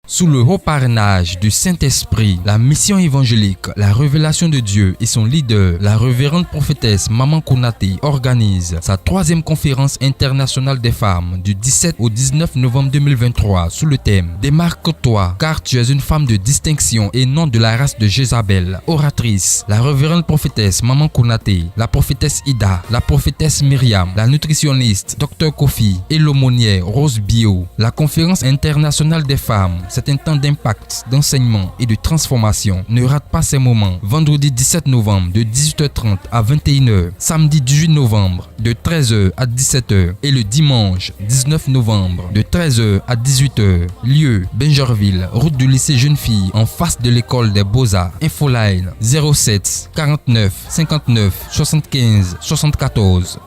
Sous le haut parrainage du Saint-Esprit, la mission évangélique, la révélation de Dieu et son leader, la révérende prophétesse Maman Konaté, organise sa 3e conférence internationale des femmes du 17 au 19 novembre 2023 sous le thème « Démarque-toi car tu es une femme de distinction et non de la race de Jézabel ». Oratrice, la révérende prophétesse Maman Konaté, la prophétesse Ida, la prophétesse Myriam, la nutritionniste Dr Kofi et l'aumônière Rose Bio. La conférence internationale des femmes, c'est un temps d'impact, d'enseignement et de transformation. Ne rate pas ces moments. Vendredi 17 novembre de 18h30 à 21h. Samedi 18 novembre de 13h à 17h. Et le dimanche 19 novembre de 13h à 18h. Lieu Benjerville, route du lycée Jeune Fille en face de l'école des Beaux-Arts. Infoline 07 49 59 75 74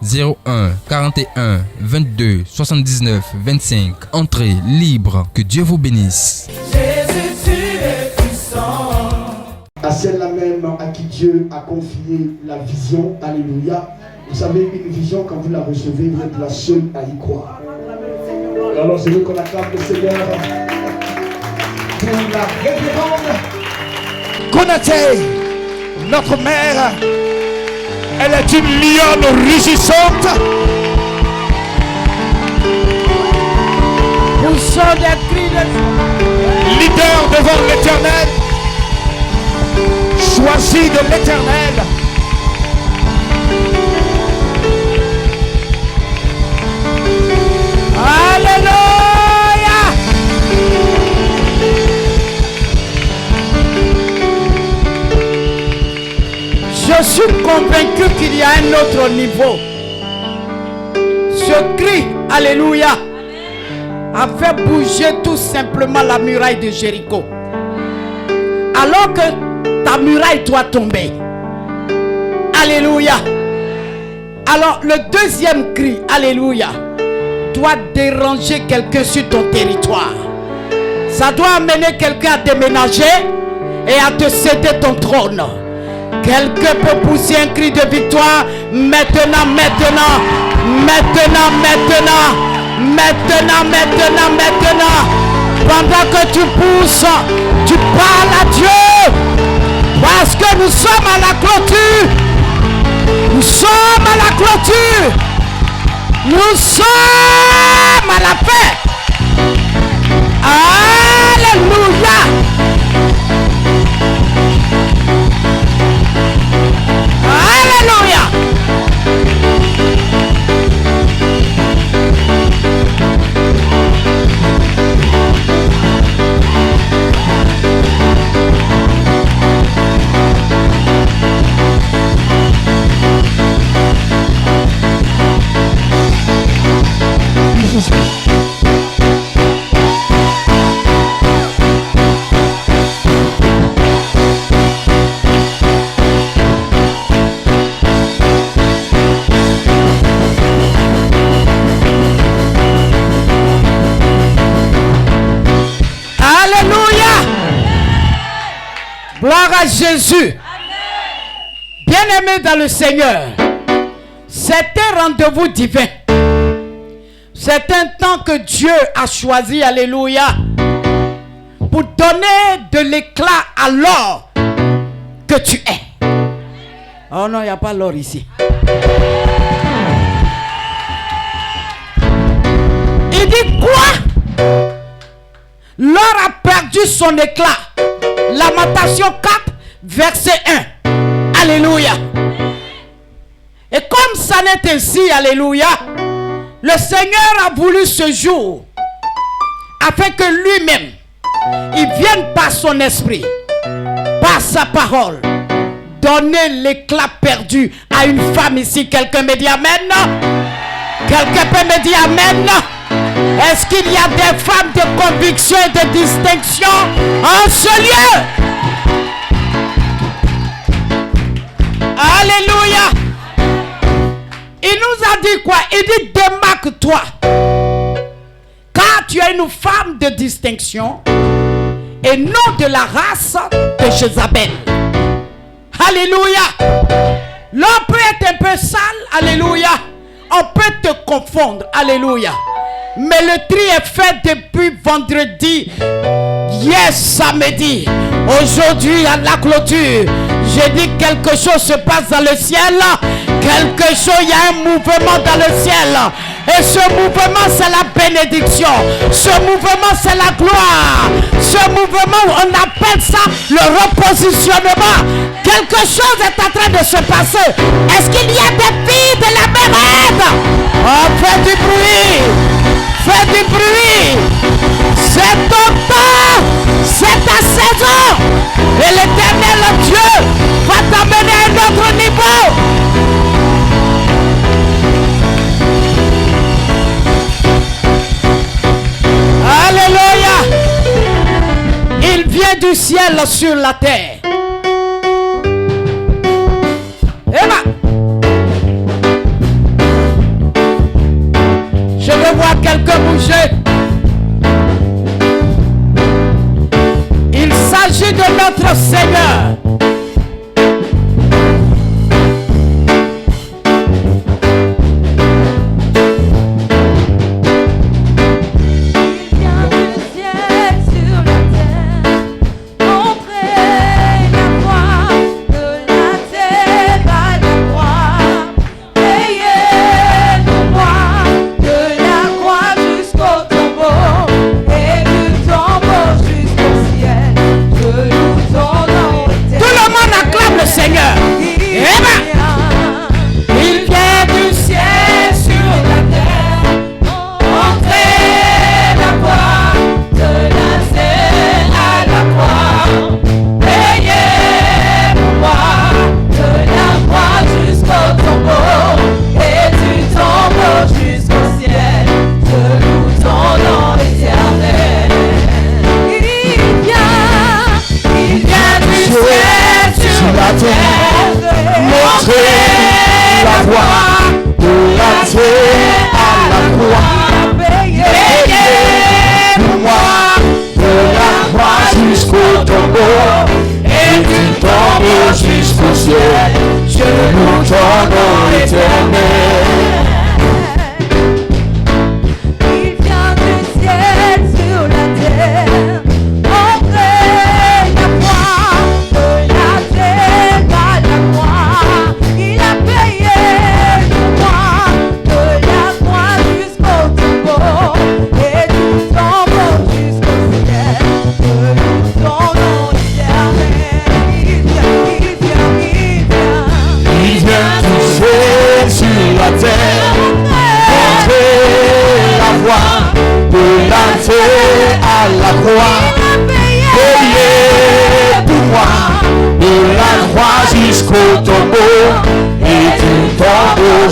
01 41 22 79 25. Entrée libre. Que Dieu vous bénisse. Jésus, tu es puissant. À celle-là même à qui Dieu a confié la vision, alléluia. Vous savez, une vision, quand vous la recevez, vous êtes la seule à y croire. Alors je veux qu'on acclame le Seigneur pour la révérende Konaté, notre mère. Elle est une lionne rugissante. Poussons des cris de Leader devant l'Éternel, choisi de l'Éternel. Alléluia. Je suis convaincu qu'il y a un autre niveau. Ce cri, Alléluia, a fait bouger tout simplement la muraille de Jéricho. Alors que ta muraille doit tomber. Alléluia. Alors le deuxième cri, Alléluia, doit déranger quelqu'un sur ton territoire. Ça doit amener quelqu'un à déménager et à te céder ton trône. Quelqu'un peut pousser un cri de victoire. Maintenant, maintenant, maintenant, maintenant. Maintenant, maintenant, maintenant, pendant que tu pousses, tu parles à Dieu, parce que nous sommes à la clôture, nous sommes à la clôture, nous sommes à la paix. Alléluia. Alléluia. Gloire à Jésus. Bien-aimés dans le Seigneur, c'est un rendez-vous divin. C'est un temps que Dieu a choisi, alléluia, pour donner de l'éclat à l'or que tu es. Oh non, il n'y a pas l'or ici. Il dit quoi? L'or a perdu son éclat. Lamentation 4, verset 1. Alléluia. Et comme ça n'est ainsi, alléluia, le Seigneur a voulu ce jour, afin que lui-même, il vienne par son esprit, par sa parole, donner l'éclat perdu à une femme ici. Quelqu'un me dit amen? Quelqu'un peut me dire amen? Est-ce qu'il y a des femmes de conviction et de distinction en ce lieu? Alléluia. Il nous a dit quoi? Il dit démarque-toi, car tu es une femme de distinction et non de la race de Jézabel. Alléluia. L'homme peut être un peu sale. Alléluia. On peut te confondre. Alléluia. Mais le tri est fait depuis vendredi. Hier samedi, aujourd'hui à la clôture, j'ai dit quelque chose se passe dans le ciel. Quelque chose, il y a un mouvement dans le ciel. Et ce mouvement, c'est la bénédiction. Ce mouvement, c'est la gloire. Ce mouvement, on appelle ça le repositionnement. Quelque chose est en train de se passer. Est-ce qu'il y a des filles de la Mérède? Oh, fais du bruit. Fais du bruit. C'est ton temps. C'est ta saison. Et l'Éternel Dieu va t'amener à un autre niveau. Alléluia. Il vient du ciel sur la terre. Je veux voir quelqu'un bouger. Il s'agit de notre Seigneur.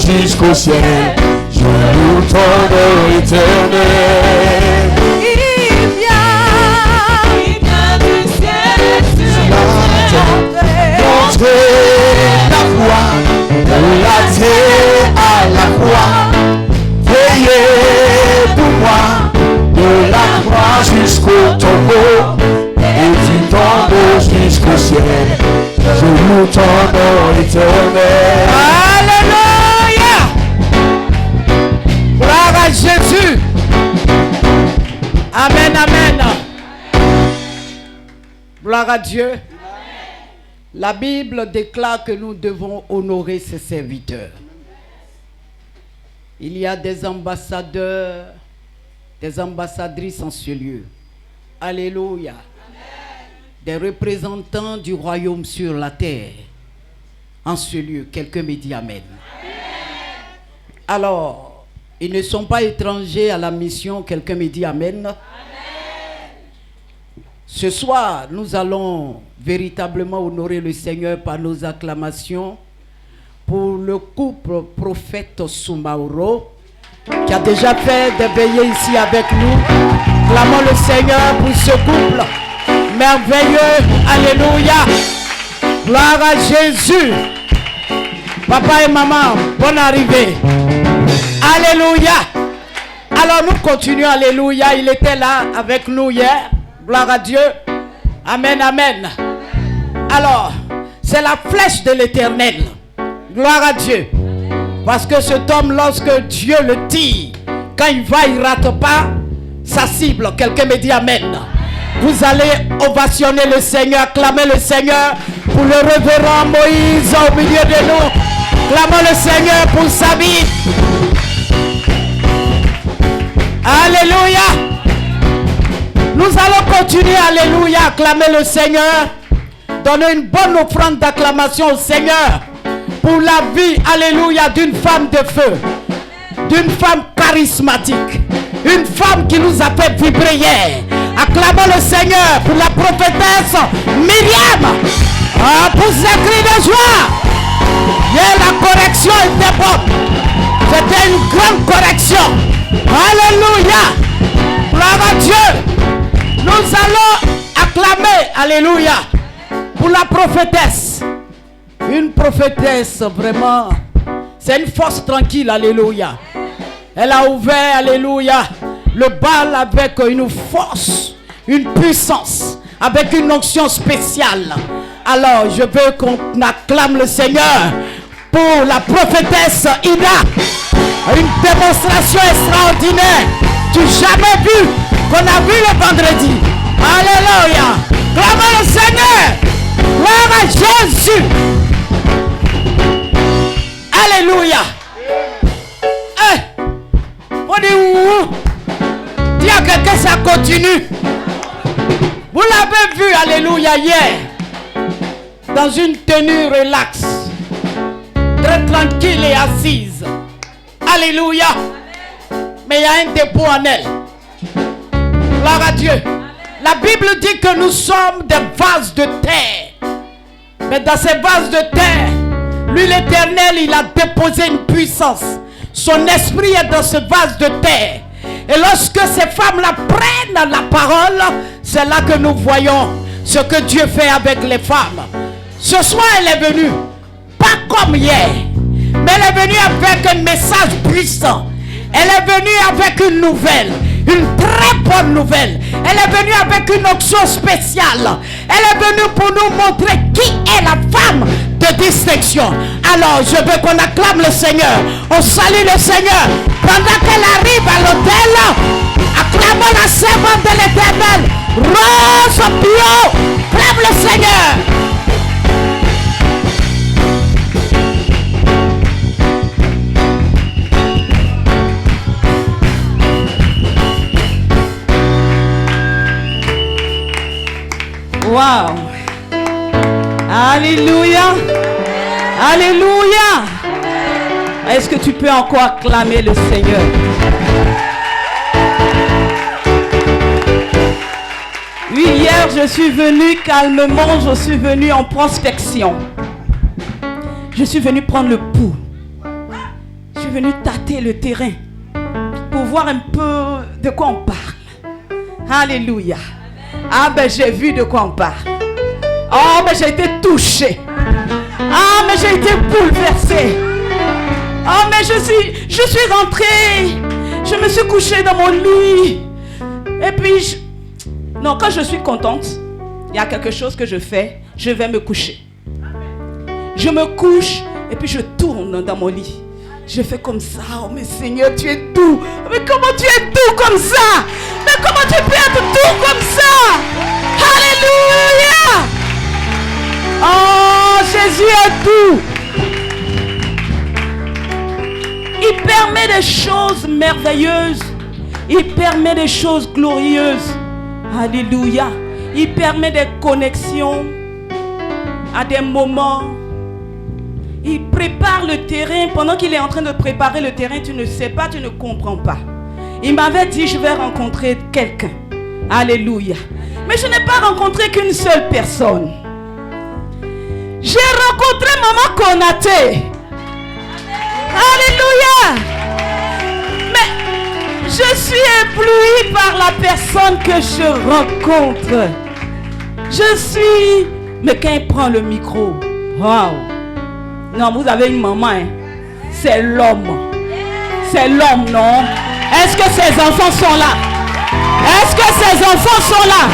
Jusqu'au ciel, je loue ton nom éternel. Il vient du ciel sur la terre, montrer la voie de la terre à la croix. Veillez pour moi de la croix jusqu'au tombeau et du tombeau jusqu'au ciel. Je loue ton nom éternel. Gloire à Jésus. Amen, amen. Gloire à Dieu. Amen. La Bible déclare que nous devons honorer ses serviteurs. Il y a des ambassadeurs, des ambassadrices en ce lieu. Alléluia. Amen. Des représentants du royaume sur la terre. En ce lieu, quelqu'un me dit amen. Amen. Alors, ils ne sont pas étrangers à la mission. Quelqu'un me dit amen. Amen. Ce soir, nous allons véritablement honorer le Seigneur par nos acclamations pour le couple prophète Soumaoro qui a déjà fait des veillées ici avec nous. Clamons le Seigneur pour ce couple merveilleux. Alléluia. Gloire à Jésus. Papa et maman, bonne arrivée. Alléluia. Alors nous continuons. Alléluia. Il était là avec nous hier. Gloire à Dieu. Amen, amen. Alors, c'est la flèche de l'Éternel. Gloire à Dieu. Parce que cet homme, lorsque Dieu le tire, quand il va, il ne rate pas sa cible. Quelqu'un me dit amen. Vous allez ovationner le Seigneur, acclamer le Seigneur pour le révérend Moïse au milieu de nous. Acclamons le Seigneur pour sa vie. Alléluia. Nous allons continuer, alléluia, acclamer le Seigneur. Donner une bonne offrande d'acclamation au Seigneur pour la vie, alléluia, d'une femme de feu, d'une femme charismatique, une femme qui nous a fait vibrer hier. Acclamons le Seigneur pour la prophétesse Myriam, pour ses cris de joie. Hier, la correction était bonne. C'était une grande correction. Alléluia. Gloire à Dieu. Nous allons acclamer, alléluia, pour la prophétesse. Une prophétesse, vraiment, c'est une force tranquille, alléluia. Elle a ouvert, alléluia, le bal avec une force, une puissance, avec une onction spéciale. Alors, je veux qu'on acclame le Seigneur pour la prophétesse Ida. Une démonstration extraordinaire du jamais vu qu'on a vu le vendredi. Alléluia. Acclamons le Seigneur. Gloire à Jésus. Alléluia. On dit où? Dis à quelqu'un, ça continue. Vous l'avez vu, alléluia, hier, dans une tenue relaxe, très tranquille et assise. Alléluia. Mais il y a un dépôt en elle. Gloire à Dieu. La Bible dit que nous sommes des vases de terre. Mais dans ces vases de terre, lui l'Éternel, il a déposé une puissance. Son esprit est dans ce vase de terre. Et lorsque ces femmes-là prennent la parole, c'est là que nous voyons ce que Dieu fait avec les femmes. Ce soir, elle est venue, pas comme hier, mais elle est venue avec un message puissant. Elle est venue avec une nouvelle, une très bonne nouvelle. Elle est venue avec une onction spéciale. Elle est venue pour nous montrer qui est la femme de distinction. Alors, je veux qu'on acclame le Seigneur. On salue le Seigneur. Pendant qu'elle arrive à l'hôtel, acclamons la servante de l'Éternel. Rose bio, acclame le Seigneur. Wow. Alléluia. Alléluia. Est-ce que tu peux encore acclamer le Seigneur? Oui, hier je suis venu calmement, je suis venu en prospection. Je suis venu prendre le pouls. Je suis venu tâter le terrain pour voir un peu de quoi on parle. Alléluia. Ah ben j'ai vu de quoi on parle. Oh mais j'ai été touché. Ah mais j'ai été bouleversé. Oh mais je suis rentrée. Je me suis couchée dans mon lit. Et puis non, quand je suis contente, il y a quelque chose que je fais. Je vais me coucher. Je me couche et puis je tourne dans mon lit. Je fais comme ça. Oh mais Seigneur, tu es doux. Mais comment tu es doux comme ça? Mais comment tu peux être doux comme ça? Alléluia. Oh, Jésus est doux. Il permet des choses merveilleuses. Il permet des choses glorieuses. Alléluia. Il permet des connexions à des moments. Il prépare le terrain. Pendant qu'il est en train de préparer le terrain, tu ne sais pas, tu ne comprends pas. Il m'avait dit, je vais rencontrer quelqu'un. Alléluia. Mais je n'ai pas rencontré qu'une seule personne. J'ai rencontré Maman Konaté. Alléluia. Mais je suis ébloui par la personne que je rencontre. Je suis... Mais quand il prend le micro, waouh. Non, vous avez une maman, hein? C'est l'homme. C'est l'homme, non? Est-ce que ses enfants sont là? Est-ce que ses enfants sont là?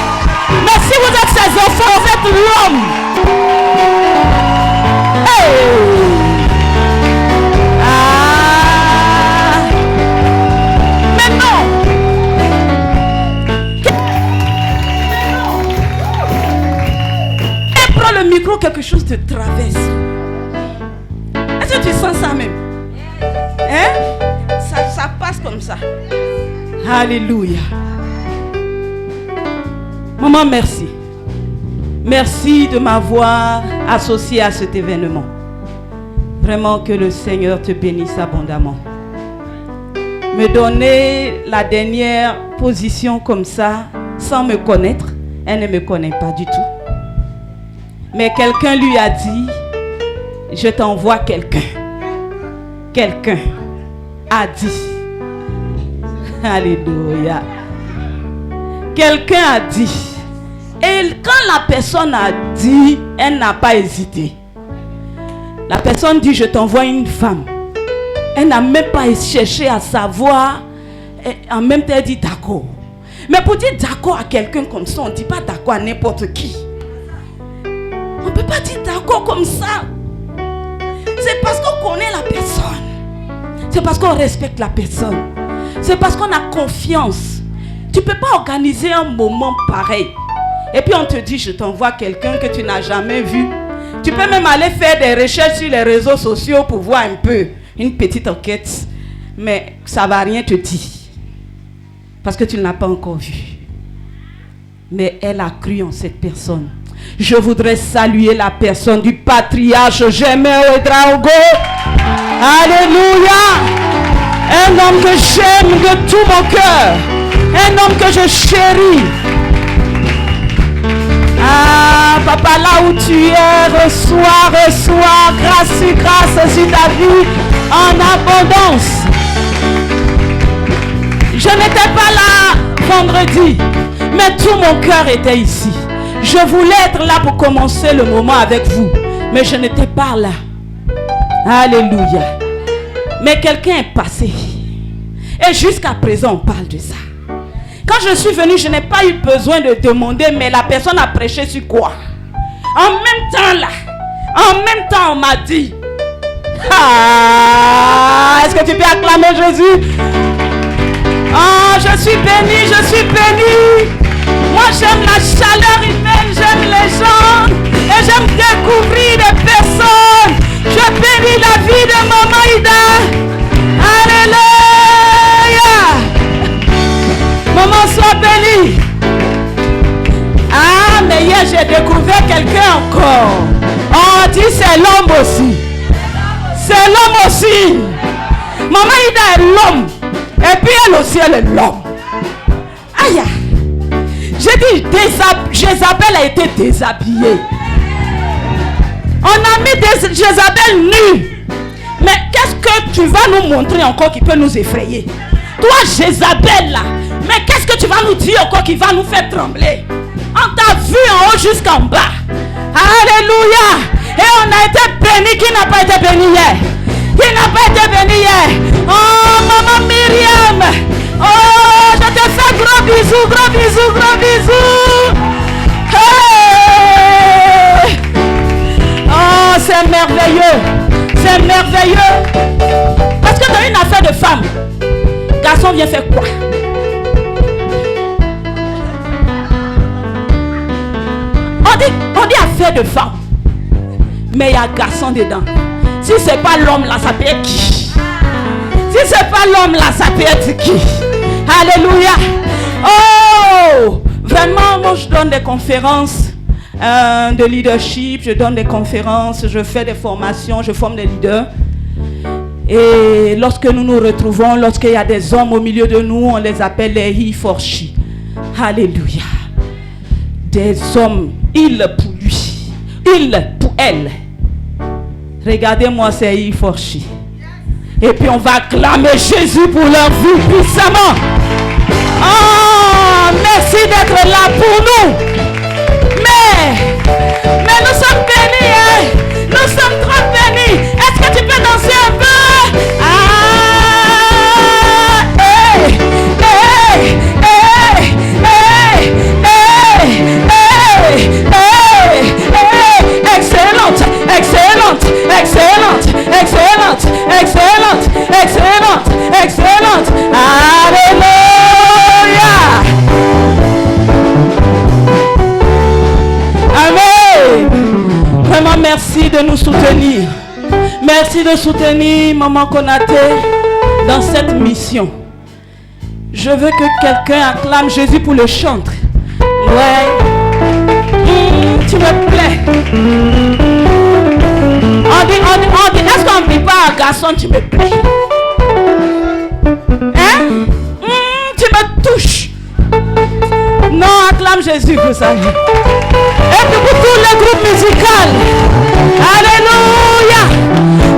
Mais si vous êtes ses enfants, vous êtes l'homme. Hey! Ah! Mais non! trop quelque chose te traverse. Est-ce que tu sens ça même? Hein? Ça passe comme ça. Alléluia. Maman, merci. Merci de m'avoir associé à cet événement. Vraiment que le Seigneur te bénisse abondamment. Me donner la dernière position comme ça, sans me connaître, elle ne me connaît pas du tout. Mais quelqu'un lui a dit, je t'envoie quelqu'un. Quelqu'un a dit. Alléluia. Quelqu'un a dit. Et quand la personne a dit, elle n'a pas hésité. La personne dit, je t'envoie une femme. Elle n'a même pas cherché à savoir. Et en même temps, elle dit d'accord. Mais pour dire d'accord à quelqu'un comme ça, on ne dit pas d'accord à n'importe qui. On ne peut pas dire d'accord comme ça. C'est parce qu'on connaît la personne. C'est parce qu'on respecte la personne. C'est parce qu'on a confiance. Tu ne peux pas organiser un moment pareil. Et puis on te dit, je t'envoie quelqu'un que tu n'as jamais vu. Tu peux même aller faire des recherches sur les réseaux sociaux pour voir un peu, une petite enquête. Mais ça ne va rien te dire. Parce que tu ne l'as pas encore vu. Mais elle a cru en cette personne. Je voudrais saluer la personne du patriarche Germain Ouedraogo. Alléluia. Un homme que j'aime de tout mon cœur. Un homme que je chéris. Ah, papa, là où tu es, reçois grâce sur grâce sur ta vie en abondance. Je n'étais pas là vendredi, mais tout mon cœur était ici. Je voulais être là pour commencer le moment avec vous, mais je n'étais pas là. Alléluia. Mais quelqu'un est passé. Et jusqu'à présent, on parle de ça. Quand je suis venu, je n'ai pas eu besoin de demander, mais la personne a prêché sur quoi? En même temps là, on m'a dit, ah, est-ce que tu peux acclamer Jésus? Ah, je suis béni, je suis béni. Moi j'aime la chaleur humaine, j'aime les gens et j'aime découvrir des personnes. Je bénis la vie de Maman Ida. Alléluia. Maman, sois bénie. Ah, mais hier j'ai découvert quelqu'un encore. On dit c'est l'homme aussi. C'est l'homme aussi. Maman Ida est l'homme. Et puis elle aussi, elle est l'homme. Aïe. J'ai dit, Jézabel a été déshabillée. On a mis Jézabel nue. Mais qu'est-ce que tu vas nous montrer encore qui peut nous effrayer? Toi, Jézabel là. Mais qu'est-ce que tu vas nous dire encore qui va nous faire trembler? On t'a vu en haut jusqu'en bas. Alléluia. Et on a été béni. Qui n'a pas été béni hier? Qui n'a pas été béni hier? Oh, maman Myriam. Oh, je te fais gros bisous, gros bisous, gros bisous. Hey. Oh, c'est merveilleux. C'est merveilleux. Parce que dans une affaire de femme, garçon vient faire quoi? On dit affaire de femme. Mais il y a garçon dedans. Si c'est pas l'homme là, ça peut être qui? Si c'est pas l'homme là, ça peut être qui? Alléluia. Oh, vraiment, moi je donne des conférences de leadership, je donne des conférences, je fais des formations, je forme des leaders. Et lorsque nous nous retrouvons, lorsqu'il y a des hommes au milieu de nous, on les appelle les Hiforchi. Alléluia. Des hommes, ils pour lui, ils pour elle. Regardez-moi ces Hiforchi. Et puis on va acclamer Jésus pour leur vie puissamment. Oh, merci d'être là pour nous. Mais nous sommes bénis, hein? Nous sommes trop bénis. Est-ce que tu peux danser un peu? Ah, hey, hey, hey, hey, hey, hey, hey. Excellente, excellente, excellente, excellente, excellente, excellente, excellente. Alléluia. de nous soutenir. Merci de soutenir Maman Konaté dans cette mission. Je veux que quelqu'un acclame Jésus pour le chantre. Ouais. Tu me plais. On dit, est-ce qu'on ne dit pas à garçon, tu me plais? Hein? Tu me touches. Non, acclame Jésus pour ça. Et puis pour tous les groupes musicaux. Alléluia.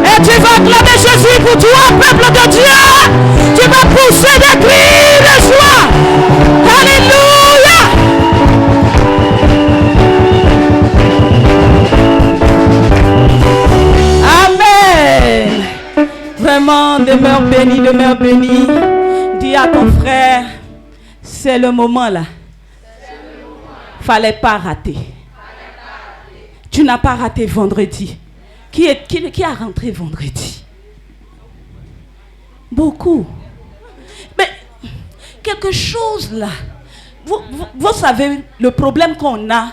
Et tu vas acclamer Jésus pour toi, peuple de Dieu. Tu vas pousser des cris de joie. Alléluia. Amen. Vraiment, demeure béni, demeure béni. Dis à ton frère, c'est le moment là. Fallait pas rater. Tu n'as pas raté vendredi. Qui a rentré vendredi? Beaucoup. Mais quelque chose là. Vous savez, le problème qu'on a,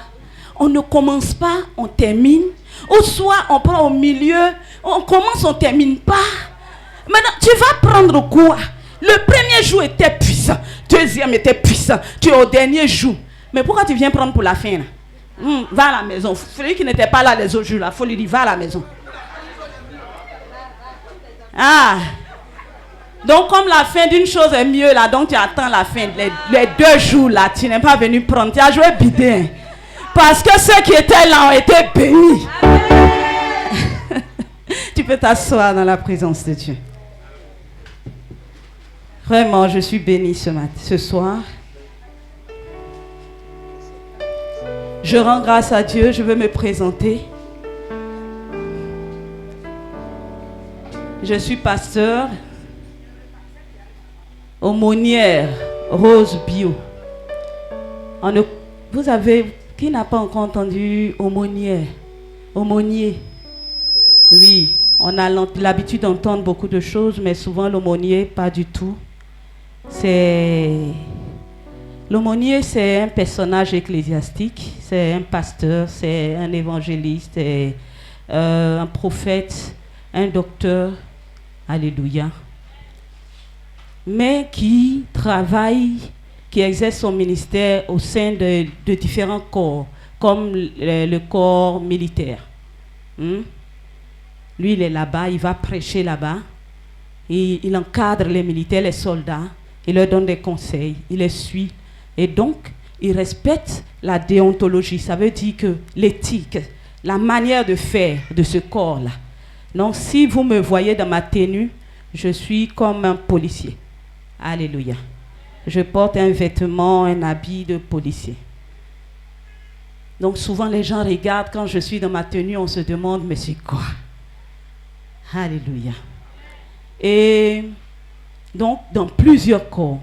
on ne commence pas, on termine. Ou soit on prend au milieu, on commence, on ne termine pas. Maintenant, tu vas prendre quoi? Le premier jour était puissant, deuxième était puissant, tu es au dernier jour. Mais pourquoi tu viens prendre pour la fin là? Va à la maison. Celui qui n'était pas là les autres jours, il faut lui dire va à la maison. Ah. Donc comme la fin d'une chose est mieux là, donc tu attends la fin. Les 2 jours là, tu n'es pas venu prendre. Tu as joué bidin. Parce que ceux qui étaient là ont été bénis. Tu peux t'asseoir dans la présence de Dieu. Vraiment, je suis bénie ce soir. Je rends grâce à Dieu, je veux me présenter. Je suis pasteur, aumônière, Rose Bio. Vous avez, qui n'a pas encore entendu aumônière? Aumônier. Oui, on a l'habitude d'entendre beaucoup de choses, mais souvent l'aumônier, pas du tout. L'aumônier, c'est un personnage ecclésiastique, c'est un pasteur, c'est un évangéliste, c'est un prophète, un docteur, alléluia, mais qui travaille, qui exerce son ministère au sein de différents corps, comme le corps militaire. Lui, il est là-bas, il va prêcher là-bas, et il encadre les militaires, les soldats, il leur donne des conseils, il les suit. Et donc, il respecte la déontologie. Ça veut dire que l'éthique, la manière de faire de ce corps-là. Donc, si vous me voyez dans ma tenue, je suis comme un policier. Alléluia. Je porte un vêtement, un habit de policier. Donc, souvent, les gens regardent quand je suis dans ma tenue, on se demande, mais c'est quoi? Alléluia. Et donc, dans plusieurs corps.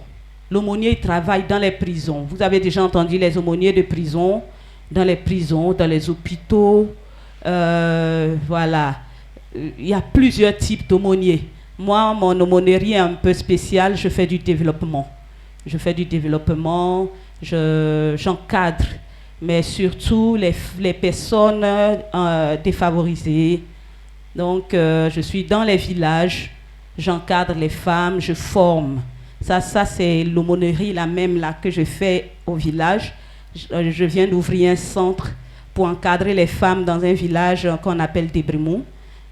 L'aumônier travaille dans les prisons. Vous avez déjà entendu les aumôniers de prison, dans les prisons, dans les hôpitaux. Voilà. Il y a plusieurs types d'aumôniers. Moi, mon aumônerie est un peu spéciale. Je fais du développement. Je fais du développement. J'encadre. Mais surtout les personnes défavorisées. Donc, je suis dans les villages. J'encadre les femmes. Je forme. Ça c'est l'aumônerie, la même là que je fais au village. Je viens d'ouvrir un centre pour encadrer les femmes dans un village qu'on appelle Débrimou.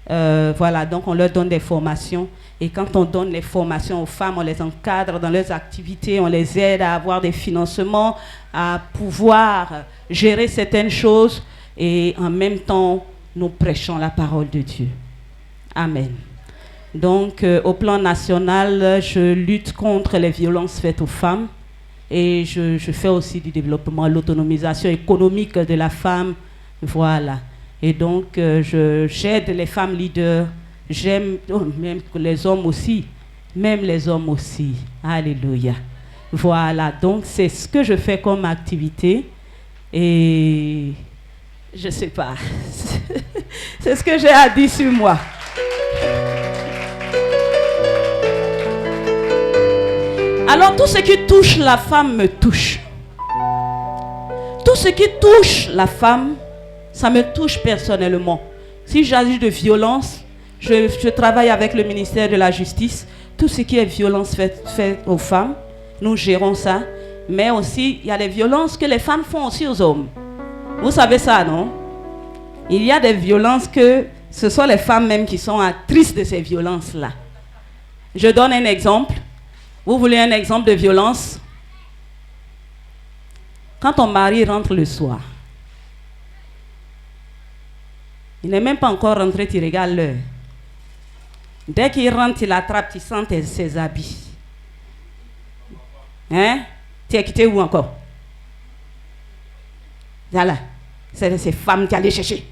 Voilà, donc on leur donne des formations. Et quand on donne les formations aux femmes, on les encadre dans leurs activités, on les aide à avoir des financements, à pouvoir gérer certaines choses. Et en même temps, nous prêchons la parole de Dieu. Amen. Donc, au plan national, je lutte contre les violences faites aux femmes et je fais aussi du développement, l'autonomisation économique de la femme. Voilà. Et donc, j'aide les femmes leaders. J'aime même les hommes aussi. Même les hommes aussi. Alléluia. Voilà. Donc, c'est ce que je fais comme activité. Et je ne sais pas. C'est ce que j'ai à dire sur moi. Alors tout ce qui touche la femme me touche. Tout ce qui touche la femme, ça me touche personnellement. Si j'agis de violence, je travaille avec le ministère de la Justice. Tout ce qui est violence faite aux femmes, nous gérons ça. Mais aussi, il y a des violences que les femmes font aussi aux hommes. Vous savez ça, non? Il y a des violences que ce sont les femmes même qui sont actrices de ces violences-là. Je donne un exemple. Vous voulez un exemple de violence? Quand ton mari rentre le soir, il n'est même pas encore rentré, tu regardes l'heure. Dès qu'il rentre, il attrape, tu sens ses habits. Hein? Tu es quitté où encore? Voilà. C'est ces femmes qui allaient chercher.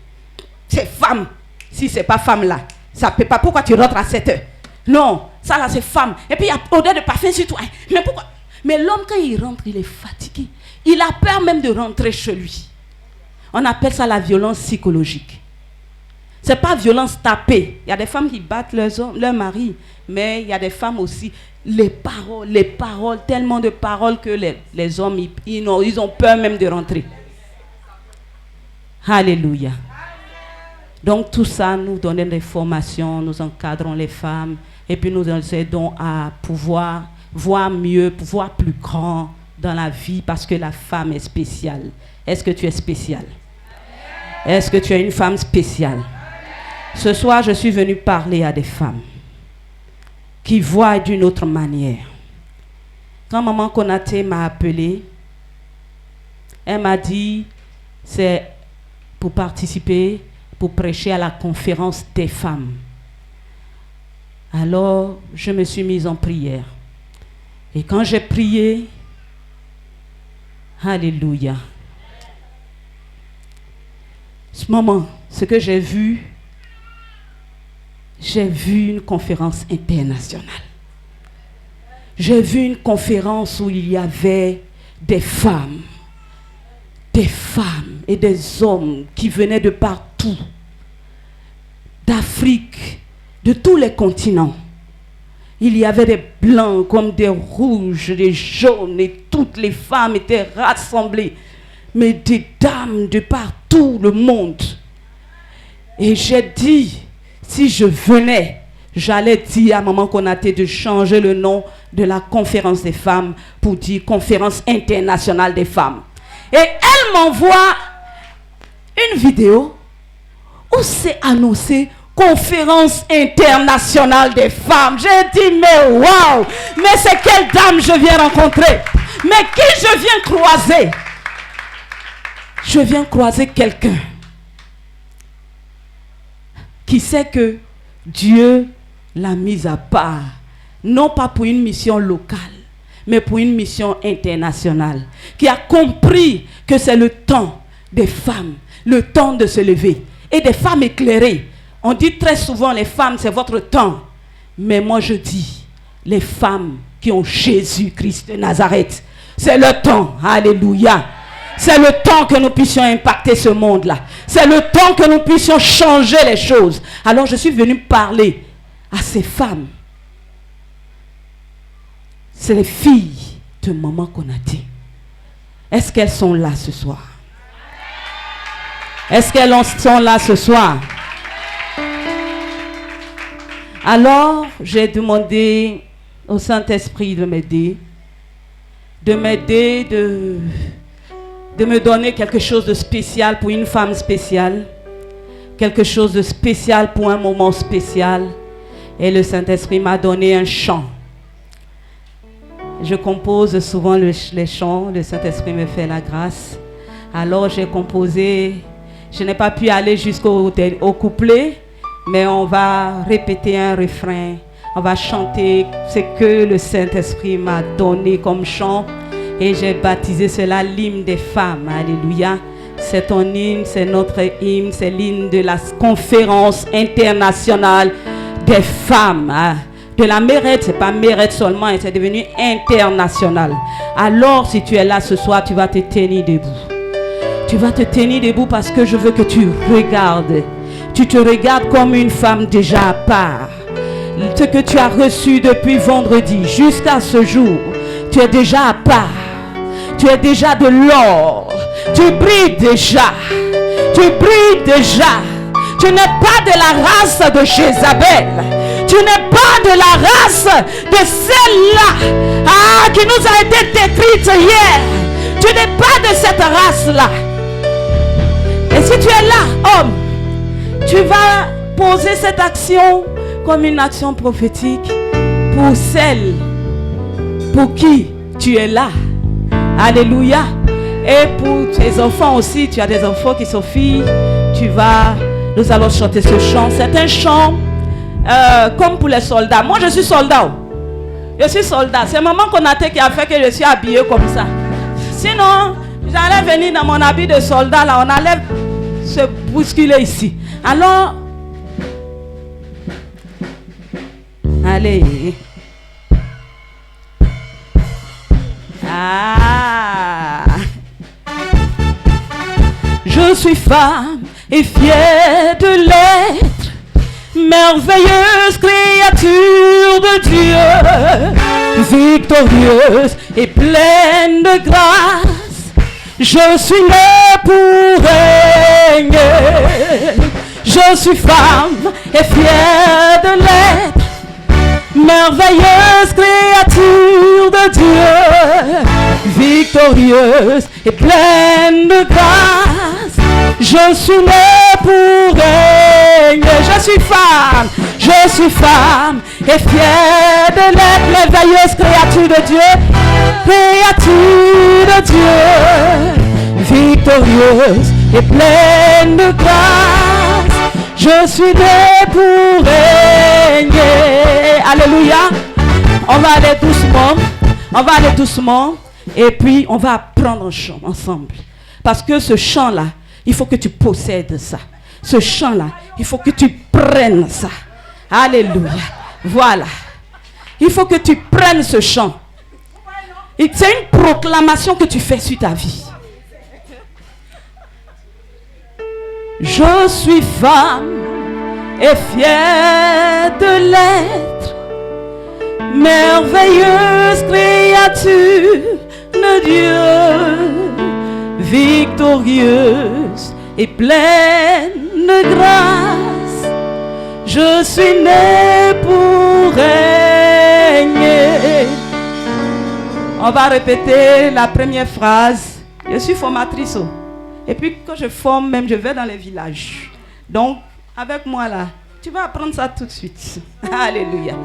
Ces femmes. Si ce n'est pas femme là, ça ne peut pas. Pourquoi tu rentres à 7 heures? Non, ça là c'est femme. Et puis il y a odeur de parfum sur toi. Mais pourquoi? Mais l'homme quand il rentre, il est fatigué. Il a peur même de rentrer chez lui. On appelle ça la violence psychologique. Ce n'est pas violence tapée. Il y a des femmes qui battent leur mari. Mais il y a des femmes aussi. Les paroles, tellement de paroles que les hommes, ils ont peur même de rentrer. Alléluia. Donc tout ça, nous donnons des formations, nous encadrons les femmes. Et puis nous aidons à pouvoir voir mieux, voir plus grand dans la vie. Parce que la femme est spéciale. Est-ce que tu es spéciale? Est-ce que tu es une femme spéciale? Ce soir, je suis venue parler à des femmes qui voient d'une autre manière. Quand maman Konaté m'a appelée, elle m'a dit, c'est pour participer, pour prêcher à la conférence des femmes. Alors, je me suis mise en prière. Et quand j'ai prié, alléluia. Ce moment, ce que j'ai vu une conférence internationale. J'ai vu une conférence où il y avait des femmes et des hommes qui venaient de partout, d'Afrique, de tous les continents. Il y avait des blancs comme des rouges, des jaunes, et toutes les femmes étaient rassemblées, mais des dames de partout le monde. Et j'ai dit, si je venais, j'allais dire à Maman Konaté de changer le nom de la conférence des femmes pour dire conférence internationale des femmes. Et elle m'envoie une vidéo où c'est annoncé conférence internationale des femmes. J'ai dit, mais waouh, mais c'est quelle dame je viens rencontrer? Mais qui je viens croiser? Je viens croiser quelqu'un qui sait que Dieu l'a mise à part, non pas pour une mission locale, mais pour une mission internationale, qui a compris que c'est le temps des femmes, le temps de se lever, et des femmes éclairées. On dit très souvent, les femmes, c'est votre temps. Mais moi, je dis, les femmes qui ont Jésus-Christ de Nazareth, c'est le temps. Alléluia. C'est le temps que nous puissions impacter ce monde-là. C'est le temps que nous puissions changer les choses. Alors, je suis venue parler à ces femmes. C'est les filles de Maman Konaté. Est-ce qu'elles sont là ce soir? Est-ce qu'elles sont là ce soir? Alors, j'ai demandé au Saint-Esprit de m'aider, de me donner quelque chose de spécial pour une femme spéciale, quelque chose de spécial pour un moment spécial. Et le Saint-Esprit m'a donné un chant. Je compose souvent les chants, le Saint-Esprit me fait la grâce. Alors j'ai composé, je n'ai pas pu aller jusqu'au couplet, mais on va répéter un refrain, on va chanter ce que le Saint-Esprit m'a donné comme chant. Et j'ai baptisé cela l'hymne des femmes. Alléluia. C'est ton hymne, c'est notre hymne, c'est l'hymne de la conférence internationale des femmes. De la Mérette, c'est pas Mérette seulement, c'est devenu international. Alors si tu es là ce soir, tu vas te tenir debout. Tu vas te tenir debout parce que je veux que tu regardes. Tu te regardes comme une femme déjà à part. Ce que tu as reçu depuis vendredi jusqu'à ce jour, tu es déjà à part. Tu es déjà de l'or. Tu brilles déjà. Tu brilles déjà. Tu n'es pas de la race de Jézabel. Tu n'es pas de la race de celle-là qui nous a été décrite hier. Tu n'es pas de cette race-là. Et si tu es là, homme, tu vas poser cette action comme une action prophétique pour celle pour qui tu es là. Alléluia. Et pour tes enfants aussi, tu as des enfants qui sont filles, nous allons chanter ce chant. C'est un chant comme pour les soldats. Moi je suis soldat. Je suis soldat. C'est maman Konaté qui a fait que je suis habillée comme ça. Sinon, j'allais venir dans mon habit de soldat là, on allait se bousculer ici. Alors, allez. Je suis femme et fière de l'être, merveilleuse créature de Dieu, victorieuse et pleine de grâce. Je suis née pour régner. Je suis femme et fière de l'être, merveilleuse créature de Dieu, victorieuse et pleine de grâce. Je suis née pour régner. Je suis femme et fière de l'être, merveilleuse créature de Dieu, victorieuse et pleine de grâce. Je suis née pour régner. Alléluia. On va aller doucement. Et puis on va apprendre un chant ensemble. Parce que ce chant-là, il faut que tu possèdes ça. Ce chant-là, il faut que tu prennes ça. Alléluia. Voilà. Il faut que tu prennes ce chant. C'est une proclamation que tu fais sur ta vie. Je suis femme et fière de l'être, merveilleuse créature de Dieu, victorieuse et pleine de grâce. Je suis née pour régner. On va répéter la première phrase. Je suis formatrice. Et puis quand je forme, même je vais dans les villages. Donc, avec moi là, tu vas apprendre ça tout de suite. Alléluia.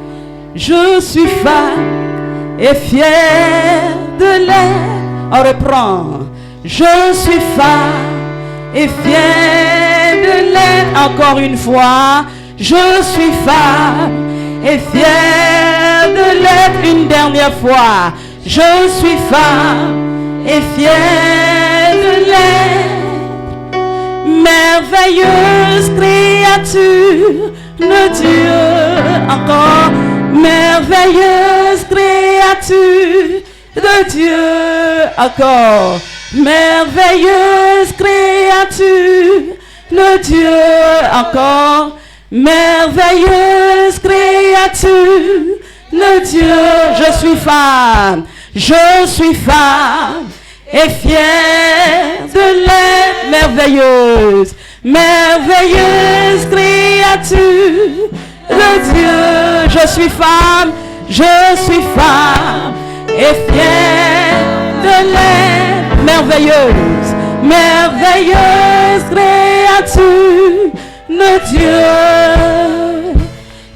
Je suis femme et fière de l'être. On reprend. Je suis femme et fière de l'être. Encore une fois. Je suis femme et fière de l'être. Une dernière fois. Je suis femme et fière de l'être, merveilleuse créature de Dieu. Encore, merveilleuse créature de Dieu. Encore, merveilleuse créature de Dieu. Encore, merveilleuse créature de Dieu. Je suis femme et fière de l'être, merveilleuse, merveilleuse créature de Dieu. Je suis femme et fière de l'être, merveilleuse, merveilleuse créature de Dieu,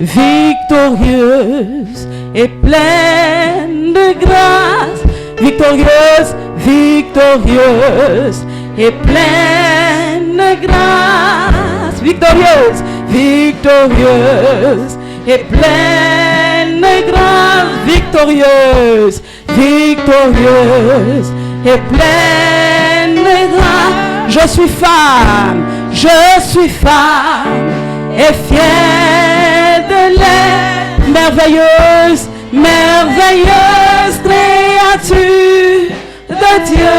victorieuse et pleine de grâce, victorieuse, victorieuse et pleine de grâce, victorieuse, victorieuse et pleine de grâce, victorieuse, victorieuse et pleine de grâce. Je suis femme et fière de l'être, merveilleuse, merveilleuse créature de Dieu,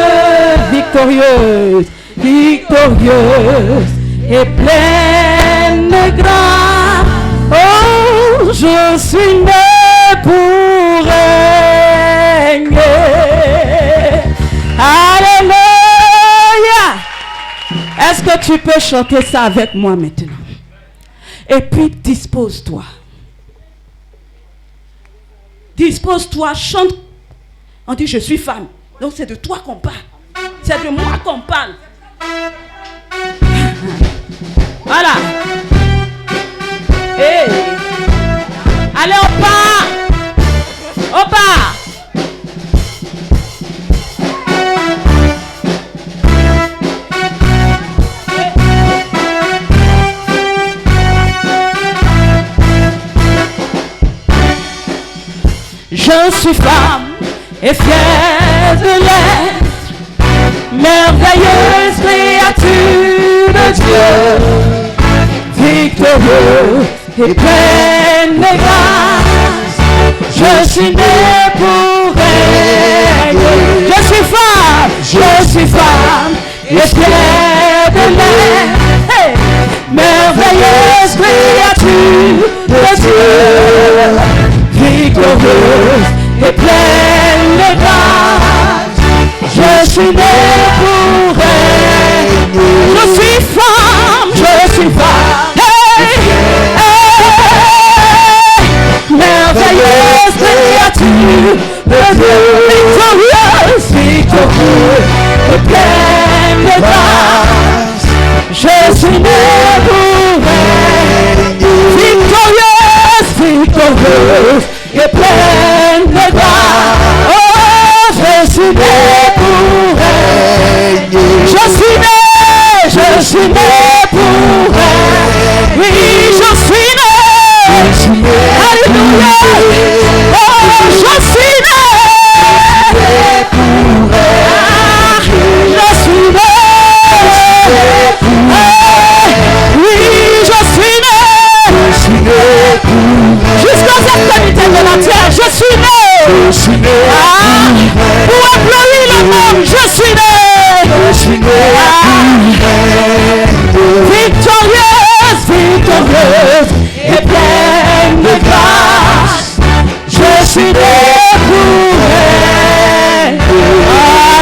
victorieuse, victorieuse et pleine de grâce. Oh, je suis née pour régner. Alléluia. Est-ce que tu peux chanter ça avec moi maintenant? Et puis dispose-toi. Dispose-toi, chante. On dit je suis femme. Donc c'est de toi qu'on parle. C'est de moi qu'on parle. Voilà. Hey. Allez, on part. On part. Je suis femme et fière de l'être, merveilleuse créature de Dieu, victorieuse et pleine de grâce. Je suis née pour régner. Je suis femme et fière de l'être, hey! Merveilleuse créature de Dieu, victorieuse et pleine de grâce. Je suis née pour régner. Je suis femme, hey, hey, merveilleuse créature de Dieu, victorieuse et pleine de grâce. Je suis née pour régner. Victorieuse et pleine de grâce. Oh, je suis née pour régner. Je suis née pour régner. Oui, je suis née. Alléluia. Oh, je suis née pour régner. Je suis née. Oui, je suis née. Jusqu'aux extrémités de la terre, je suis né. Pour applaudir le monde, je suis né. Victorieuse et pleine de grâce. Je suis né pour régner.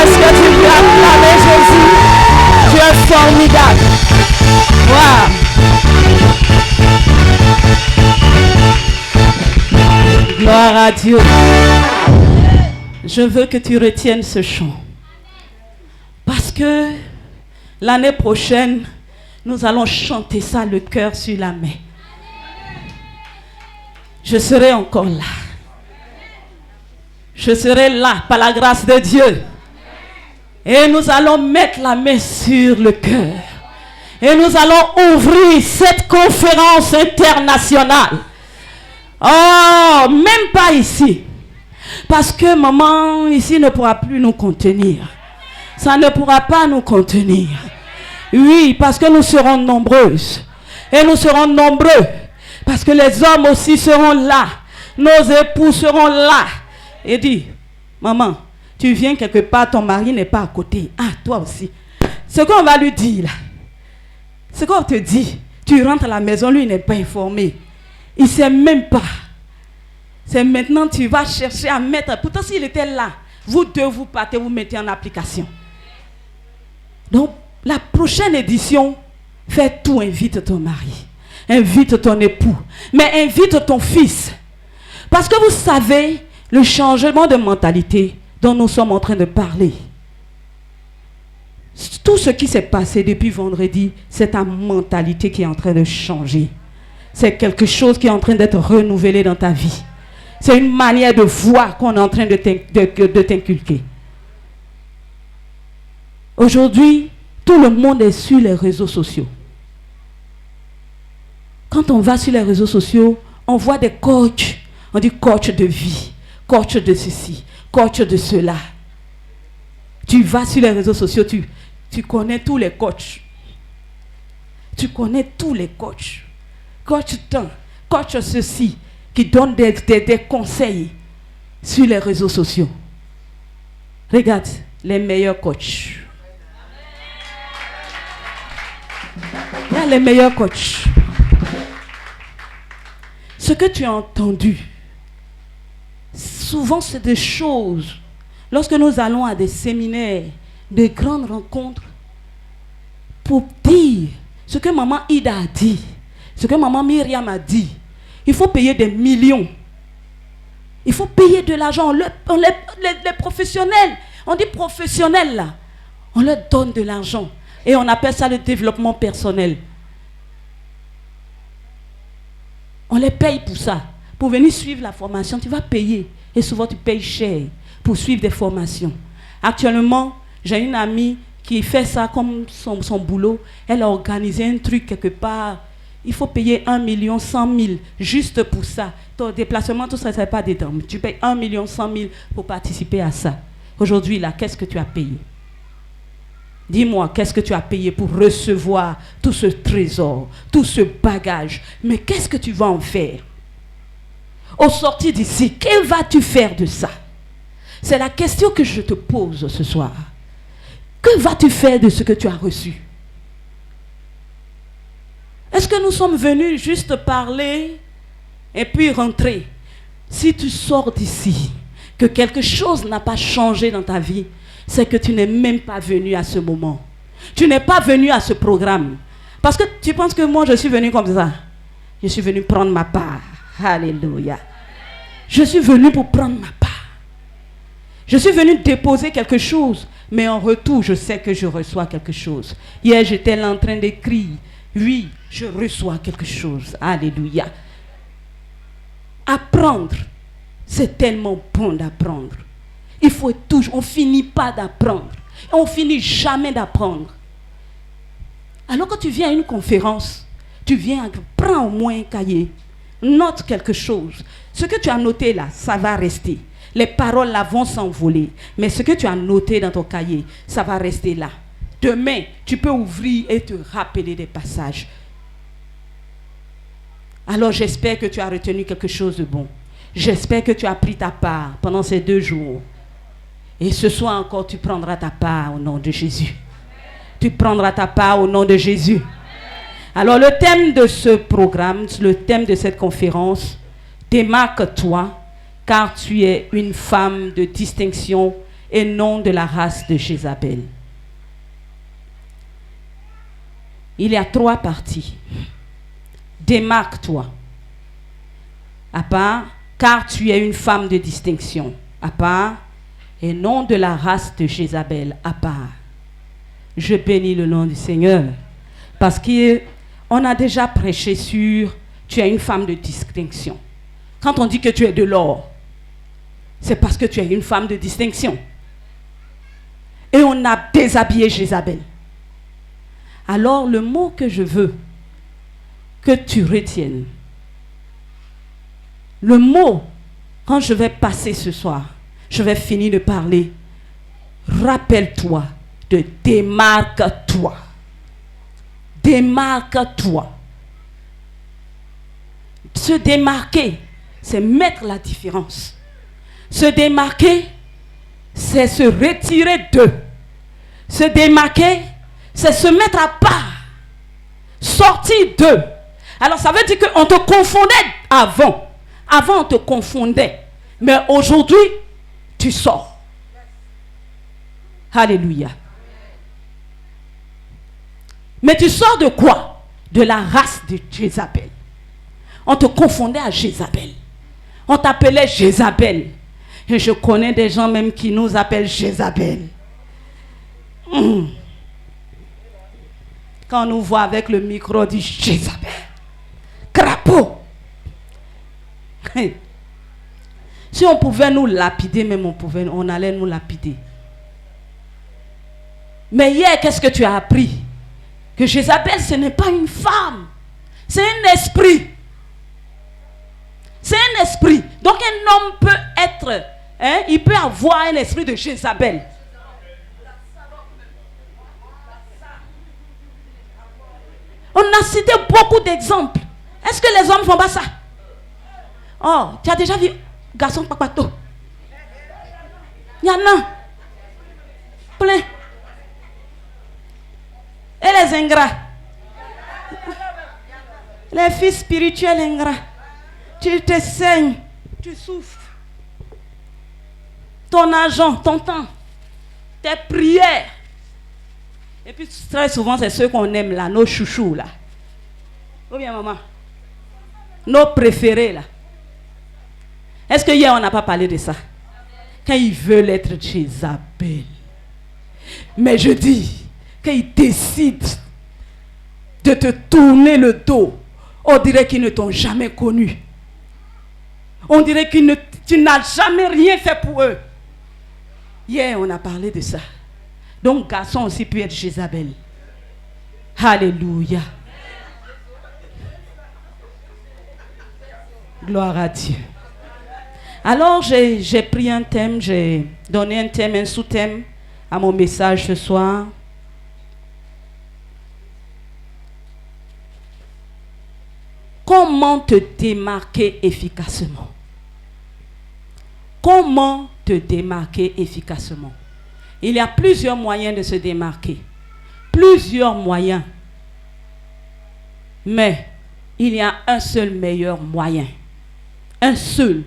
Est-ce que tu peux acclamer Jésus? Tu es formidable. Wow. Gloire à Dieu. Je veux que tu retiennes ce chant. Parce que l'année prochaine, nous allons chanter ça le cœur sur la main. Je serai encore là. Je serai là par la grâce de Dieu. Et nous allons mettre la main sur le cœur. Et nous allons ouvrir cette conférence internationale. Oh, même pas ici. Parce que maman, ici ne pourra plus nous contenir. Ça ne pourra pas nous contenir. Oui, parce que nous serons nombreuses. Et nous serons nombreux. Parce que les hommes aussi seront là. Nos époux seront là. Et dit, maman, tu viens quelque part, ton mari n'est pas à côté. Ah, toi aussi. Ce qu'on va lui dire là, ce qu'on te dit, tu rentres à la maison, lui n'est pas informé. Il ne sait même pas. C'est maintenant tu vas chercher à mettre. Pourtant, s'il était là, vous deux, vous partez, vous mettez en application. Donc, la prochaine édition, fais tout, invite ton mari. Invite ton époux. Mais invite ton fils. Parce que vous savez, le changement de mentalité dont nous sommes en train de parler. Tout ce qui s'est passé depuis vendredi, c'est ta mentalité qui est en train de changer. C'est quelque chose qui est en train d'être renouvelé dans ta vie. C'est une manière de voir qu'on est en train de t'inculquer. Aujourd'hui, tout le monde est sur les réseaux sociaux. Quand on va sur les réseaux sociaux, on voit des coachs. On dit coach de vie, coach de ceci, coach de cela. Tu vas sur les réseaux sociaux, tu connais tous les coachs. Tu connais tous les coachs. Coach tant, coach ceci, qui donne des conseils sur les réseaux sociaux. Regarde, les meilleurs coachs. Il y a les meilleurs coachs. Ce que tu as entendu, souvent c'est des choses. Lorsque nous allons à des séminaires, des grandes rencontres, pour dire ce que maman Ida a dit, Ce que maman Myriam a dit, il faut payer des millions. Il faut payer de l'argent. Les professionnels, on dit professionnels là, on leur donne de l'argent. Et on appelle ça le développement personnel. On les paye pour ça. Pour venir suivre la formation, tu vas payer. Et souvent, tu payes cher pour suivre des formations. Actuellement, j'ai une amie qui fait ça comme son boulot. Elle a organisé un truc quelque part. Il faut payer 1 100 000 juste pour ça. Ton déplacement, tout ça, ne serait pas dedans. Tu payes 1 100 000 pour participer à ça. Aujourd'hui, là, qu'est-ce que tu as payé? Dis-moi, qu'est-ce que tu as payé pour recevoir tout ce trésor, tout ce bagage? Mais qu'est-ce que tu vas en faire? Au sortir d'ici, que vas-tu faire de ça? C'est la question que je te pose ce soir. Que vas-tu faire de ce que tu as reçu? Est-ce que nous sommes venus juste parler et puis rentrer? Si tu sors d'ici, que quelque chose n'a pas changé dans ta vie, c'est que tu n'es même pas venu à ce moment. Tu n'es pas venu à ce programme. Parce que tu penses que moi je suis venu comme ça. Je suis venu prendre ma part. Alléluia. Je suis venu pour prendre ma part. Je suis venu déposer quelque chose, mais en retour, je sais que je reçois quelque chose. Hier, j'étais là en train d'écrire. Oui, je reçois quelque chose. Alléluia. Apprendre, c'est tellement bon d'apprendre. Il faut toujours, on finit pas d'apprendre. On finit jamais d'apprendre. Alors que tu viens à une conférence, tu viens, prends au moins un cahier, note quelque chose. Ce que tu as noté là, ça va rester. Les paroles là vont s'envoler. Mais ce que tu as noté dans ton cahier, ça va rester là. Demain, tu peux ouvrir et te rappeler des passages. Alors j'espère que tu as retenu quelque chose de bon. J'espère que tu as pris ta part pendant ces 2 jours. Et ce soir encore, tu prendras ta part au nom de Jésus. Tu prendras ta part au nom de Jésus. Alors le thème de ce programme, le thème de cette conférence, démarque-toi, car tu es une femme de distinction et non de la race de Jézabel. Il y a 3 parties. Démarque-toi. À part, car tu es une femme de distinction. À part, et non de la race de Jézabel. À part. Je bénis le nom du Seigneur. Parce qu'on a déjà prêché sur tu es une femme de distinction. Quand on dit que tu es de l'or, c'est parce que tu es une femme de distinction. Et on a déshabillé Jézabel. Alors le mot que je veux que tu retiennes, le mot, quand je vais passer ce soir, je vais finir de parler, rappelle-toi de démarque-toi. Démarque-toi. Se démarquer, c'est mettre la différence. Se démarquer, c'est se retirer d'eux. Se démarquer, c'est se mettre à part. Sortir d'eux. Alors ça veut dire qu'on te confondait avant. Avant on te confondait. Mais aujourd'hui, tu sors. Alléluia. Mais tu sors de quoi? De la race de Jézabel. On te confondait à Jézabel. On t'appelait Jézabel. Et je connais des gens même qui nous appellent Jézabel. Quand on nous voit avec le micro, on dit Jézabel. Crapaud. Si on pouvait nous lapider, même on allait nous lapider. Mais hier, qu'est-ce que tu as appris? Que Jézabel, ce n'est pas une femme. C'est un esprit. C'est un esprit. Donc un homme peut être, il peut avoir un esprit de Jézabel. On a cité beaucoup d'exemples. Est-ce que les hommes font pas ça? Oh, tu as déjà vu garçon papato? Il y en a plein. Et les ingrats, les fils spirituels ingrats, tu te saignes, tu souffres. Ton argent, ton temps, tes prières. Et puis très souvent c'est ceux qu'on aime là, nos chouchous là. Ou bien maman? Nos préférés là. Est-ce que hier on n'a pas parlé de ça? Quand ils veulent être Jézabel. Mais je dis, quand ils décident de te tourner le dos, on dirait qu'ils ne t'ont jamais connu. On dirait que tu n'as jamais rien fait pour eux. Hier, on a parlé de ça. Donc, garçon aussi peut être Jézabel. Alléluia. Gloire à Dieu. Alors, j'ai pris un thème, j'ai donné un thème, un sous-thème à mon message ce soir. Comment te démarquer efficacement? Comment te démarquer efficacement? Il y a plusieurs moyens de se démarquer. Plusieurs moyens. Mais il y a un seul meilleur moyen. Un seul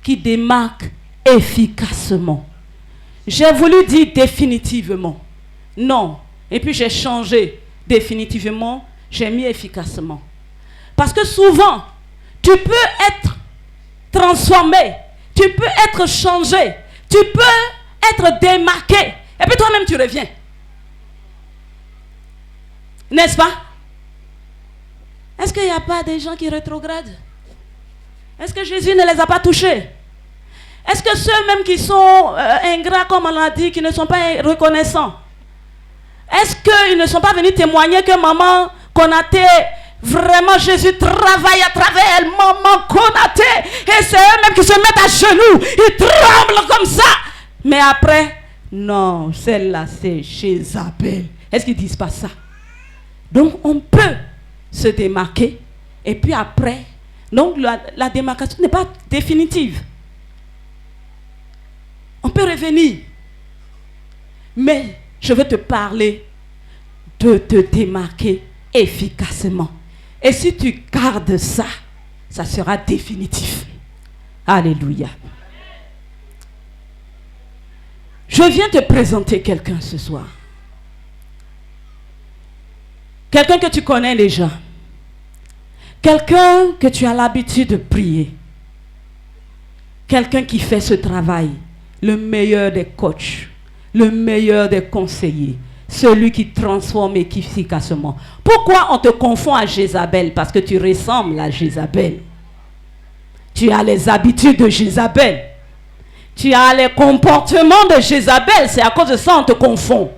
qui démarque efficacement. J'ai voulu dire définitivement. Non. Et puis j'ai changé. Définitivement, j'ai mis efficacement. Parce que souvent, tu peux être transformé, tu peux être changé, tu peux être démarqué, et puis toi-même tu reviens. N'est-ce pas? Est-ce qu'il n'y a pas des gens qui rétrogradent? Est-ce que Jésus ne les a pas touchés? Est-ce que ceux-mêmes qui sont ingrats, comme on l'a dit, qui ne sont pas reconnaissants, est-ce qu'ils ne sont pas venus témoigner que maman Konaté, vraiment Jésus travaille à travers elle, maman Konaté, et c'est eux-mêmes qui se mettent à genoux, ils tremblent comme ça. Mais après, non, celle-là c'est Jézabel. Est-ce qu'ils disent pas ça? Donc on peut se démarquer, et puis après, donc la démarcation n'est pas définitive. On peut revenir. Mais je veux te parler de te démarquer efficacement. Et si tu gardes ça, ça sera définitif. Alléluia. Je viens te présenter quelqu'un ce soir. Quelqu'un que tu connais déjà. Quelqu'un que tu as l'habitude de prier. Quelqu'un qui fait ce travail. Le meilleur des coachs. Le meilleur des conseillers. Celui qui transforme efficacement. Pourquoi on te confond à Jézabel? Parce que tu ressembles à Jézabel. Tu as les habitudes de Jézabel. Tu as les comportements de Jézabel. C'est à cause de ça qu'on te confond.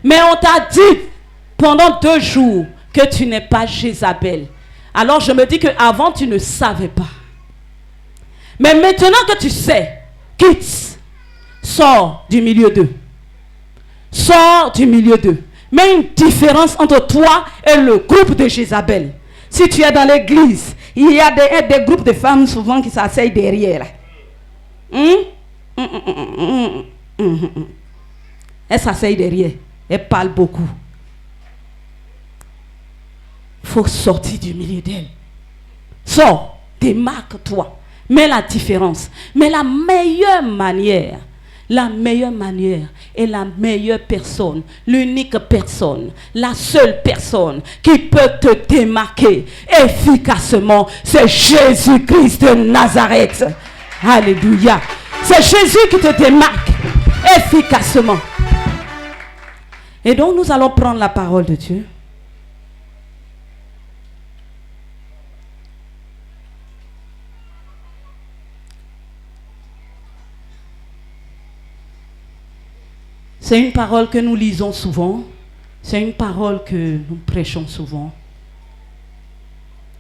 Mais on t'a dit pendant 2 jours que tu n'es pas Jézabel. Alors je me dis qu'avant tu ne savais pas. Mais maintenant que tu sais, quitte, sors du milieu d'eux. Sors du milieu d'eux. Mets une différence entre toi et le groupe de Jézabel. Si tu es dans l'église, il y a des groupes de femmes souvent qui s'asseyent derrière. Elles s'asseyent derrière. Elles parlent beaucoup. Il faut sortir du milieu d'elles. Sors, démarque-toi. Mets la différence. Mais la meilleure manière et la meilleure personne, l'unique personne, la seule personne qui peut te démarquer efficacement, c'est Jésus-Christ de Nazareth. Alléluia. C'est Jésus qui te démarque efficacement. Et donc nous allons prendre la parole de Dieu. C'est une parole que nous lisons souvent. C'est une parole que nous prêchons souvent.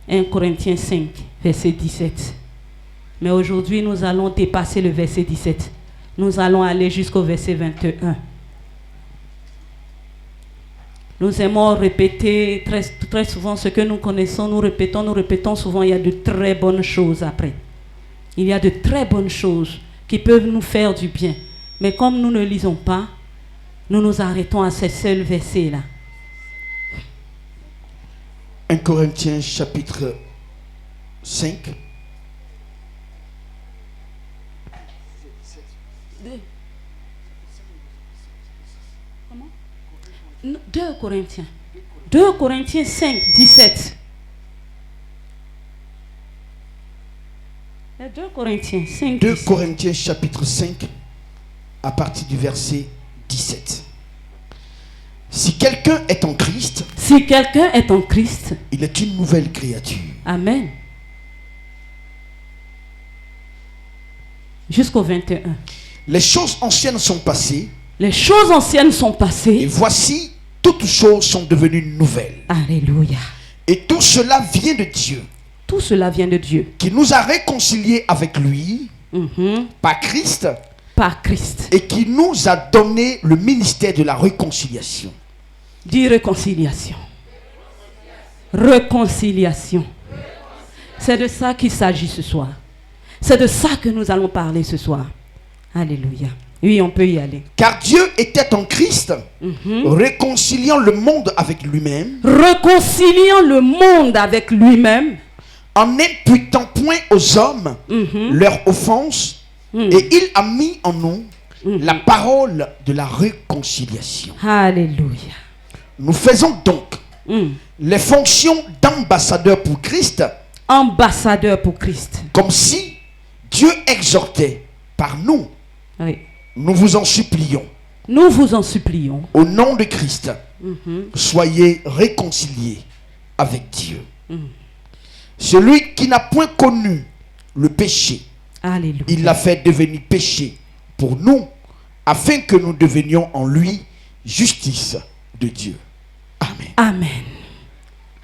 1 Corinthiens 5, verset 17. Mais aujourd'hui, nous allons dépasser le verset 17. Nous allons aller jusqu'au verset 21. Nous aimons répéter très souvent ce que nous connaissons. Nous répétons souvent. Il y a de très bonnes choses après. Il y a de très bonnes choses qui peuvent nous faire du bien. Mais comme nous ne lisons pas, nous nous arrêtons à ce seul verset-là. 1 Corinthiens chapitre 5. 2 Corinthiens 5, 17. 2 Corinthiens 5. 2 Corinthiens chapitre 5, à partir du verset 17. Si quelqu'un est en Christ, Si quelqu'un est en Christ, il est une nouvelle créature. Amen. Jusqu'au 21. Les choses anciennes sont passées, Les choses anciennes sont et passées. voici, toutes choses sont devenues nouvelles. Alléluia. Et tout cela vient de Dieu, Tout cela vient de Dieu. qui nous a réconciliés avec lui Mhm. par Christ, Par Christ. et qui nous a donné le ministère de la réconciliation. Dis réconciliation. Réconciliation. C'est de ça qu'il s'agit ce soir. C'est de ça que nous allons parler ce soir. Alléluia. Oui, on peut y aller. Car Dieu était en Christ, Mhm. réconciliant le monde avec lui-même, Réconciliant le monde avec lui-même. en n'imputant point aux hommes Mhm. leurs offenses, Mhm. et il a mis en nous la parole de la réconciliation. Alléluia. Nous faisons donc Mhm. les fonctions d'ambassadeurs pour Christ, Ambassadeur pour Christ. comme si Dieu exhortait par nous. Oui. Nous vous en supplions, Nous vous en supplions. au nom de Christ, Mhm. soyez réconciliés avec Dieu. Mhm. Celui qui n'a point connu le péché, Alléluia. il l'a fait devenir péché pour nous, afin que nous devenions en lui justice de Dieu. Amen. Amen.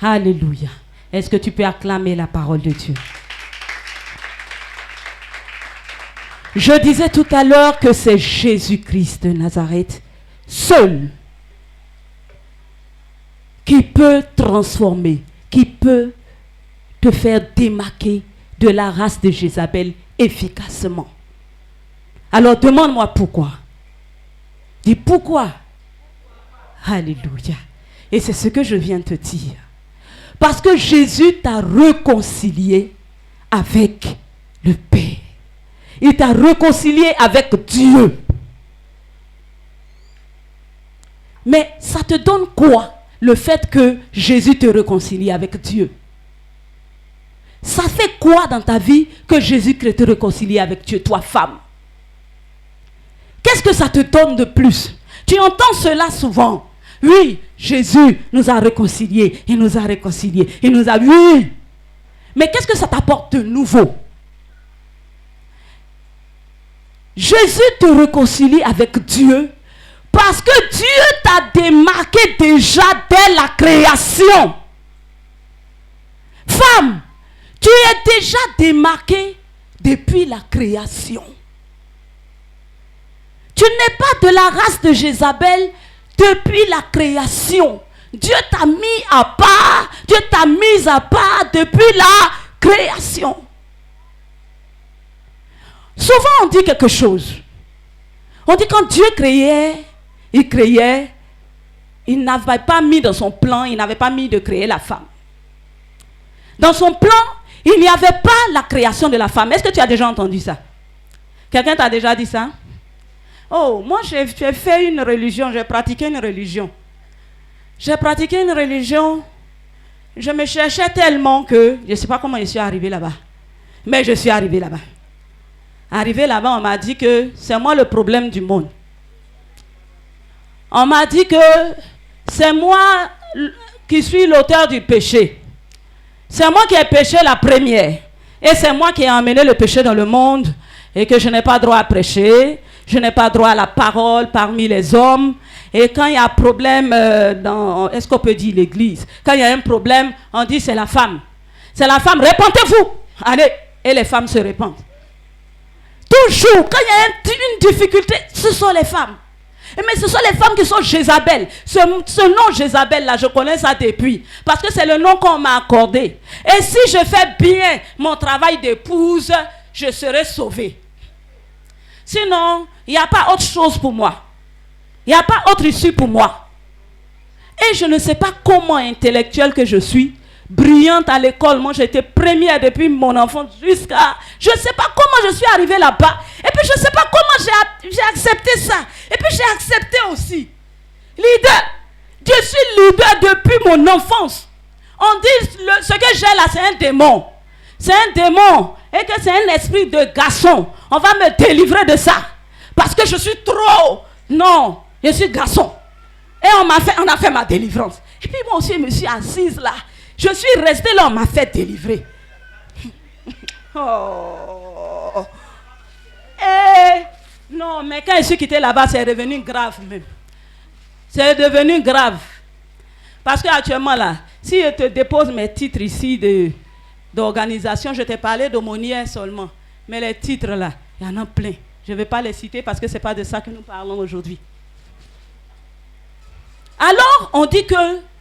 Alléluia. Est-ce que tu peux acclamer la parole de Dieu? Je disais tout à l'heure que c'est Jésus-Christ de Nazareth, seul, qui peut transformer, qui peut te faire démarquer de la race de Jézabel efficacement. Alors demande-moi pourquoi. Dis pourquoi. Alléluia. Et c'est ce que je viens de te dire. Parce que Jésus t'a réconcilié avec le Père. Il t'a réconcilié avec Dieu. Mais ça te donne quoi, le fait que Jésus te réconcilie avec Dieu? Ça fait quoi dans ta vie que Jésus te réconcilie avec Dieu, toi femme? Qu'est-ce que ça te donne de plus? Tu entends cela souvent. Oui, Jésus nous a réconciliés. Il nous a réconciliés. Il nous a... Oui. Mais qu'est-ce que ça t'apporte de nouveau? Jésus te réconcilie avec Dieu parce que Dieu t'a démarqué déjà dès la création. Femme, tu es déjà démarquée depuis la création. Tu n'es pas de la race de Jézabel depuis la création. Dieu t'a mis à part, Dieu t'a mis à part depuis la création. Souvent on dit quelque chose. On dit quand Dieu créait, il n'avait pas mis dans son plan, il n'avait pas mis de créer la femme. Dans son plan, il n'y avait pas la création de la femme. Est-ce que tu as déjà entendu ça? Quelqu'un t'a déjà dit ça? Oh, moi j'ai fait une religion, j'ai pratiqué une religion. J'ai pratiqué une religion, je me cherchais tellement que je ne sais pas comment je suis arrivé là-bas. Mais je suis arrivé là-bas. Arrivé là-bas, on m'a dit que c'est moi le problème du monde. On m'a dit que c'est moi qui suis l'auteur du péché. C'est moi qui ai péché la première. Et c'est moi qui ai emmené le péché dans le monde. Et que je n'ai pas droit à prêcher. Je n'ai pas droit à la parole parmi les hommes. Et quand il y a un problème dans... Est-ce qu'on peut dire l'église? Quand il y a un problème, on dit c'est la femme. C'est la femme, répentez-vous. Allez, et les femmes se répandent. Toujours, quand il y a une difficulté, ce sont les femmes. Mais ce sont les femmes qui sont Jézabel. Ce nom Jézabel-là, je connais ça depuis. Parce que c'est le nom qu'on m'a accordé. Et si je fais bien mon travail d'épouse, je serai sauvée. Sinon, il n'y a pas autre chose pour moi. Il n'y a pas autre issue pour moi. Et je ne sais pas comment intellectuelle que je suis, brillante à l'école. Moi, j'étais première depuis mon enfance jusqu'à... Je ne sais pas comment je suis arrivée là-bas. Et puis, je ne sais pas comment j'ai accepté ça. Et puis, j'ai accepté aussi. Leader. Je suis leader depuis mon enfance. On dit, ce que j'ai là, c'est un démon. c'est un démon et que c'est un esprit de garçon, on va me délivrer de ça. Parce que je suis trop... Non, je suis garçon. Et on a fait ma délivrance. Et puis moi aussi, je me suis assise là. Je suis restée là, on m'a fait délivrer. Oh. Et non, mais quand je suis quitté là-bas, c'est devenu grave même. C'est devenu grave. Parce qu'actuellement là, si je te dépose mes titres ici d'organisation, je t'ai parlé d'aumônière seulement. Mais les titres là, il y en a plein. Je ne vais pas les citer parce que ce n'est pas de ça que nous parlons aujourd'hui. Alors, on dit que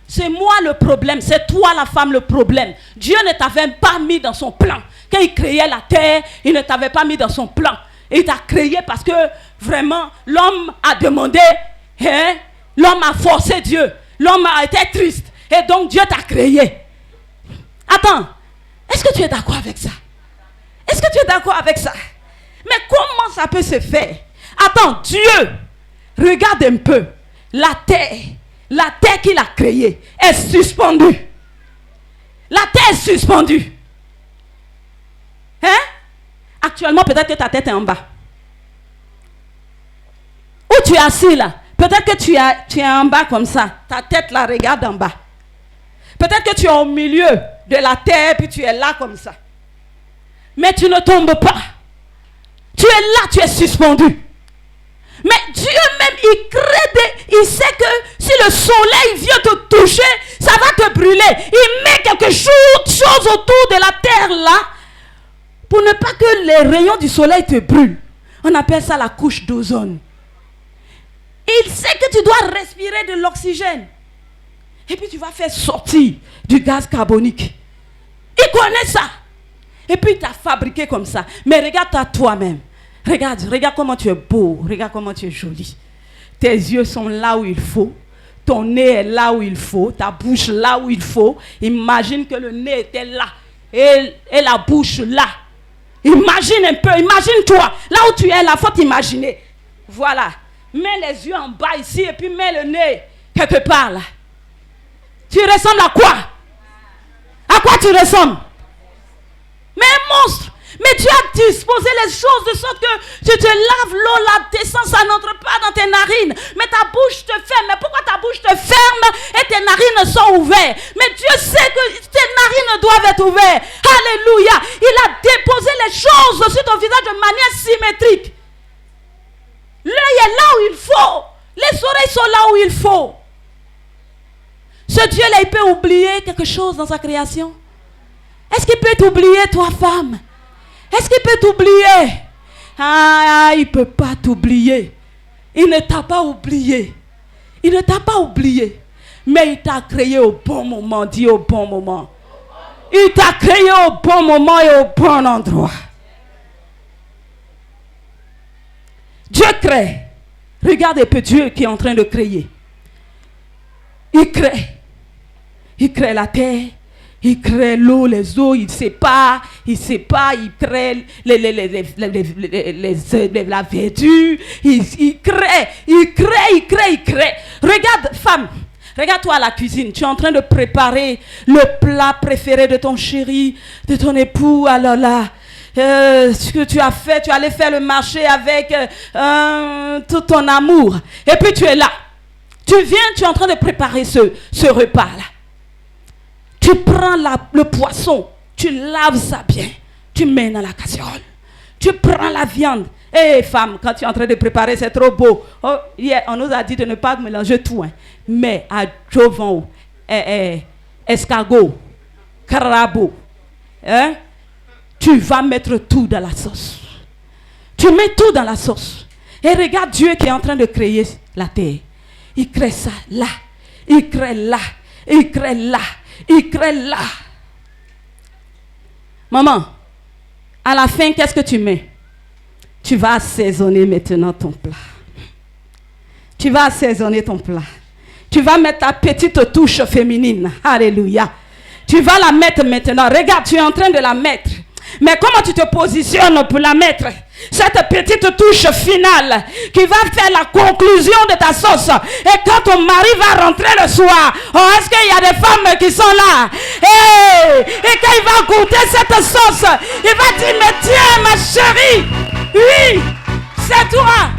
c'est moi le problème, c'est toi la femme le problème. Dieu ne t'avait pas mis dans son plan. Quand il créait la terre, il ne t'avait pas mis dans son plan. Il t'a créé parce que vraiment, l'homme a demandé, hein, l'homme a forcé Dieu. L'homme a été triste. Et donc Dieu t'a créé. Attends, est-ce que tu es d'accord avec ça? Est-ce que tu es d'accord avec ça? Mais comment ça peut se faire? Attends, Dieu, regarde un peu. La terre qu'il a créée est suspendue. La terre est suspendue. Hein? Actuellement, peut-être que ta tête est en bas. Où tu es assis là? Peut-être que tu es en bas comme ça. Ta tête là regarde en bas. Peut-être que tu es au milieu de la terre puis tu es là comme ça. Mais tu ne tombes pas. Tu es là, tu es suspendu. Mais Dieu même, il sait que si le soleil vient te toucher, ça va te brûler. Il met quelque chose autour de la terre là, pour ne pas que les rayons du soleil te brûlent. On appelle ça la couche d'ozone. Il sait que tu dois respirer de l'oxygène. Et puis tu vas faire sortir du gaz carbonique. Il connaît ça. Et puis il t'a fabriqué comme ça. Mais regarde-toi toi-même. Regarde comment tu es beau. Regarde comment tu es jolie. Tes yeux sont là où il faut. Ton nez est là où il faut. Ta bouche là où il faut. Imagine que le nez était là. Et la bouche là. Imagine un peu. Imagine-toi. Là où tu es là, il faut t'imaginer. Voilà. Mets les yeux en bas ici et puis mets le nez quelque part là. Tu ressembles à quoi? À quoi tu ressembles? Mais un monstre. Mais Dieu a disposé les choses de sorte que tu te laves, l'eau là descend, ça n'entre pas dans tes narines. Mais ta bouche te ferme. Mais pourquoi ta bouche te ferme et tes narines sont ouvertes? Mais Dieu sait que tes narines doivent être ouvertes. Alléluia. Il a déposé les choses sur ton visage de manière symétrique. L'œil est là où il faut. Les oreilles sont là où il faut. Ce Dieu-là, il peut oublier quelque chose dans sa création? Est-ce qu'il peut t'oublier, toi, femme? Est-ce qu'il peut t'oublier? Ah, il ne peut pas t'oublier. Il ne t'a pas oublié. Il ne t'a pas oublié. Mais il t'a créé au bon moment. Dis au bon moment. Il t'a créé au bon moment et au bon endroit. Dieu crée. Regarde un peu Dieu qui est en train de créer. Il crée. Il crée la terre. Il crée l'eau, les eaux, il sépare, il crée la verdure, il crée. Regarde, femme, regarde-toi à la cuisine, tu es en train de préparer le plat préféré de ton chéri, de ton époux, alors là, ce que tu as fait, tu allais faire le marché avec tout ton amour, et puis tu es là, tu es en train de préparer ce repas-là. Tu prends le poisson, tu laves ça bien, tu mets dans la casserole. Tu prends la viande. Hé femme, quand tu es en train de préparer, c'est trop beau. Oh, hier, on nous a dit de ne pas mélanger tout. Hein. Mais à jovan, escargot, carabo, hein, tu vas mettre tout dans la sauce. Tu mets tout dans la sauce. Et regarde Dieu qui est en train de créer la terre. Il crée ça là, il crée là, il crée là. Il crée là. Maman, à la fin, qu'est-ce que tu mets? Tu vas assaisonner maintenant ton plat. Tu vas assaisonner ton plat. Tu vas mettre ta petite touche féminine. Alléluia. Tu vas la mettre maintenant. Regarde, tu es en train de la mettre. Mais comment tu te positionnes pour la mettre? cette petite touche finale qui va faire la conclusion de ta sauce. Et quand ton mari va rentrer le soir, oh, est-ce qu'il y a des femmes qui sont là? Et quand il va goûter cette sauce, il va dire, mais tiens ma chérie, oui, c'est toi,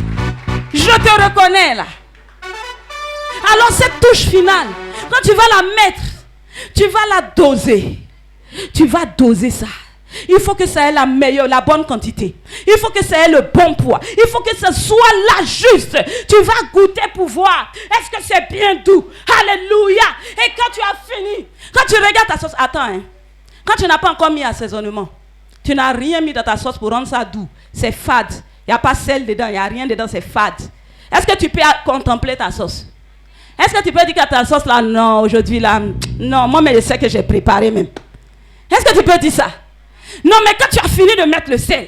je te reconnais là. Alors cette touche finale, quand tu vas la mettre, tu vas la doser. Tu vas doser ça. Il faut que ça ait la meilleure, la bonne quantité. Il faut que ça ait le bon poids. Il faut que ça soit là juste. Tu vas goûter pour voir. Est-ce que c'est bien doux? Alléluia. Et quand tu as fini, quand tu regardes ta sauce, attends, hein. Quand tu n'as pas encore mis assaisonnement, tu n'as rien mis dans ta sauce pour rendre ça doux. C'est fade. Il n'y a pas sel dedans, il n'y a rien dedans, c'est fade. Est-ce que tu peux contempler ta sauce? Est-ce que tu peux dire que ta sauce là, non, aujourd'hui là, non, moi mais je sais que j'ai préparé même. Est-ce que tu peux dire ça? Non, mais quand tu as fini de mettre le sel,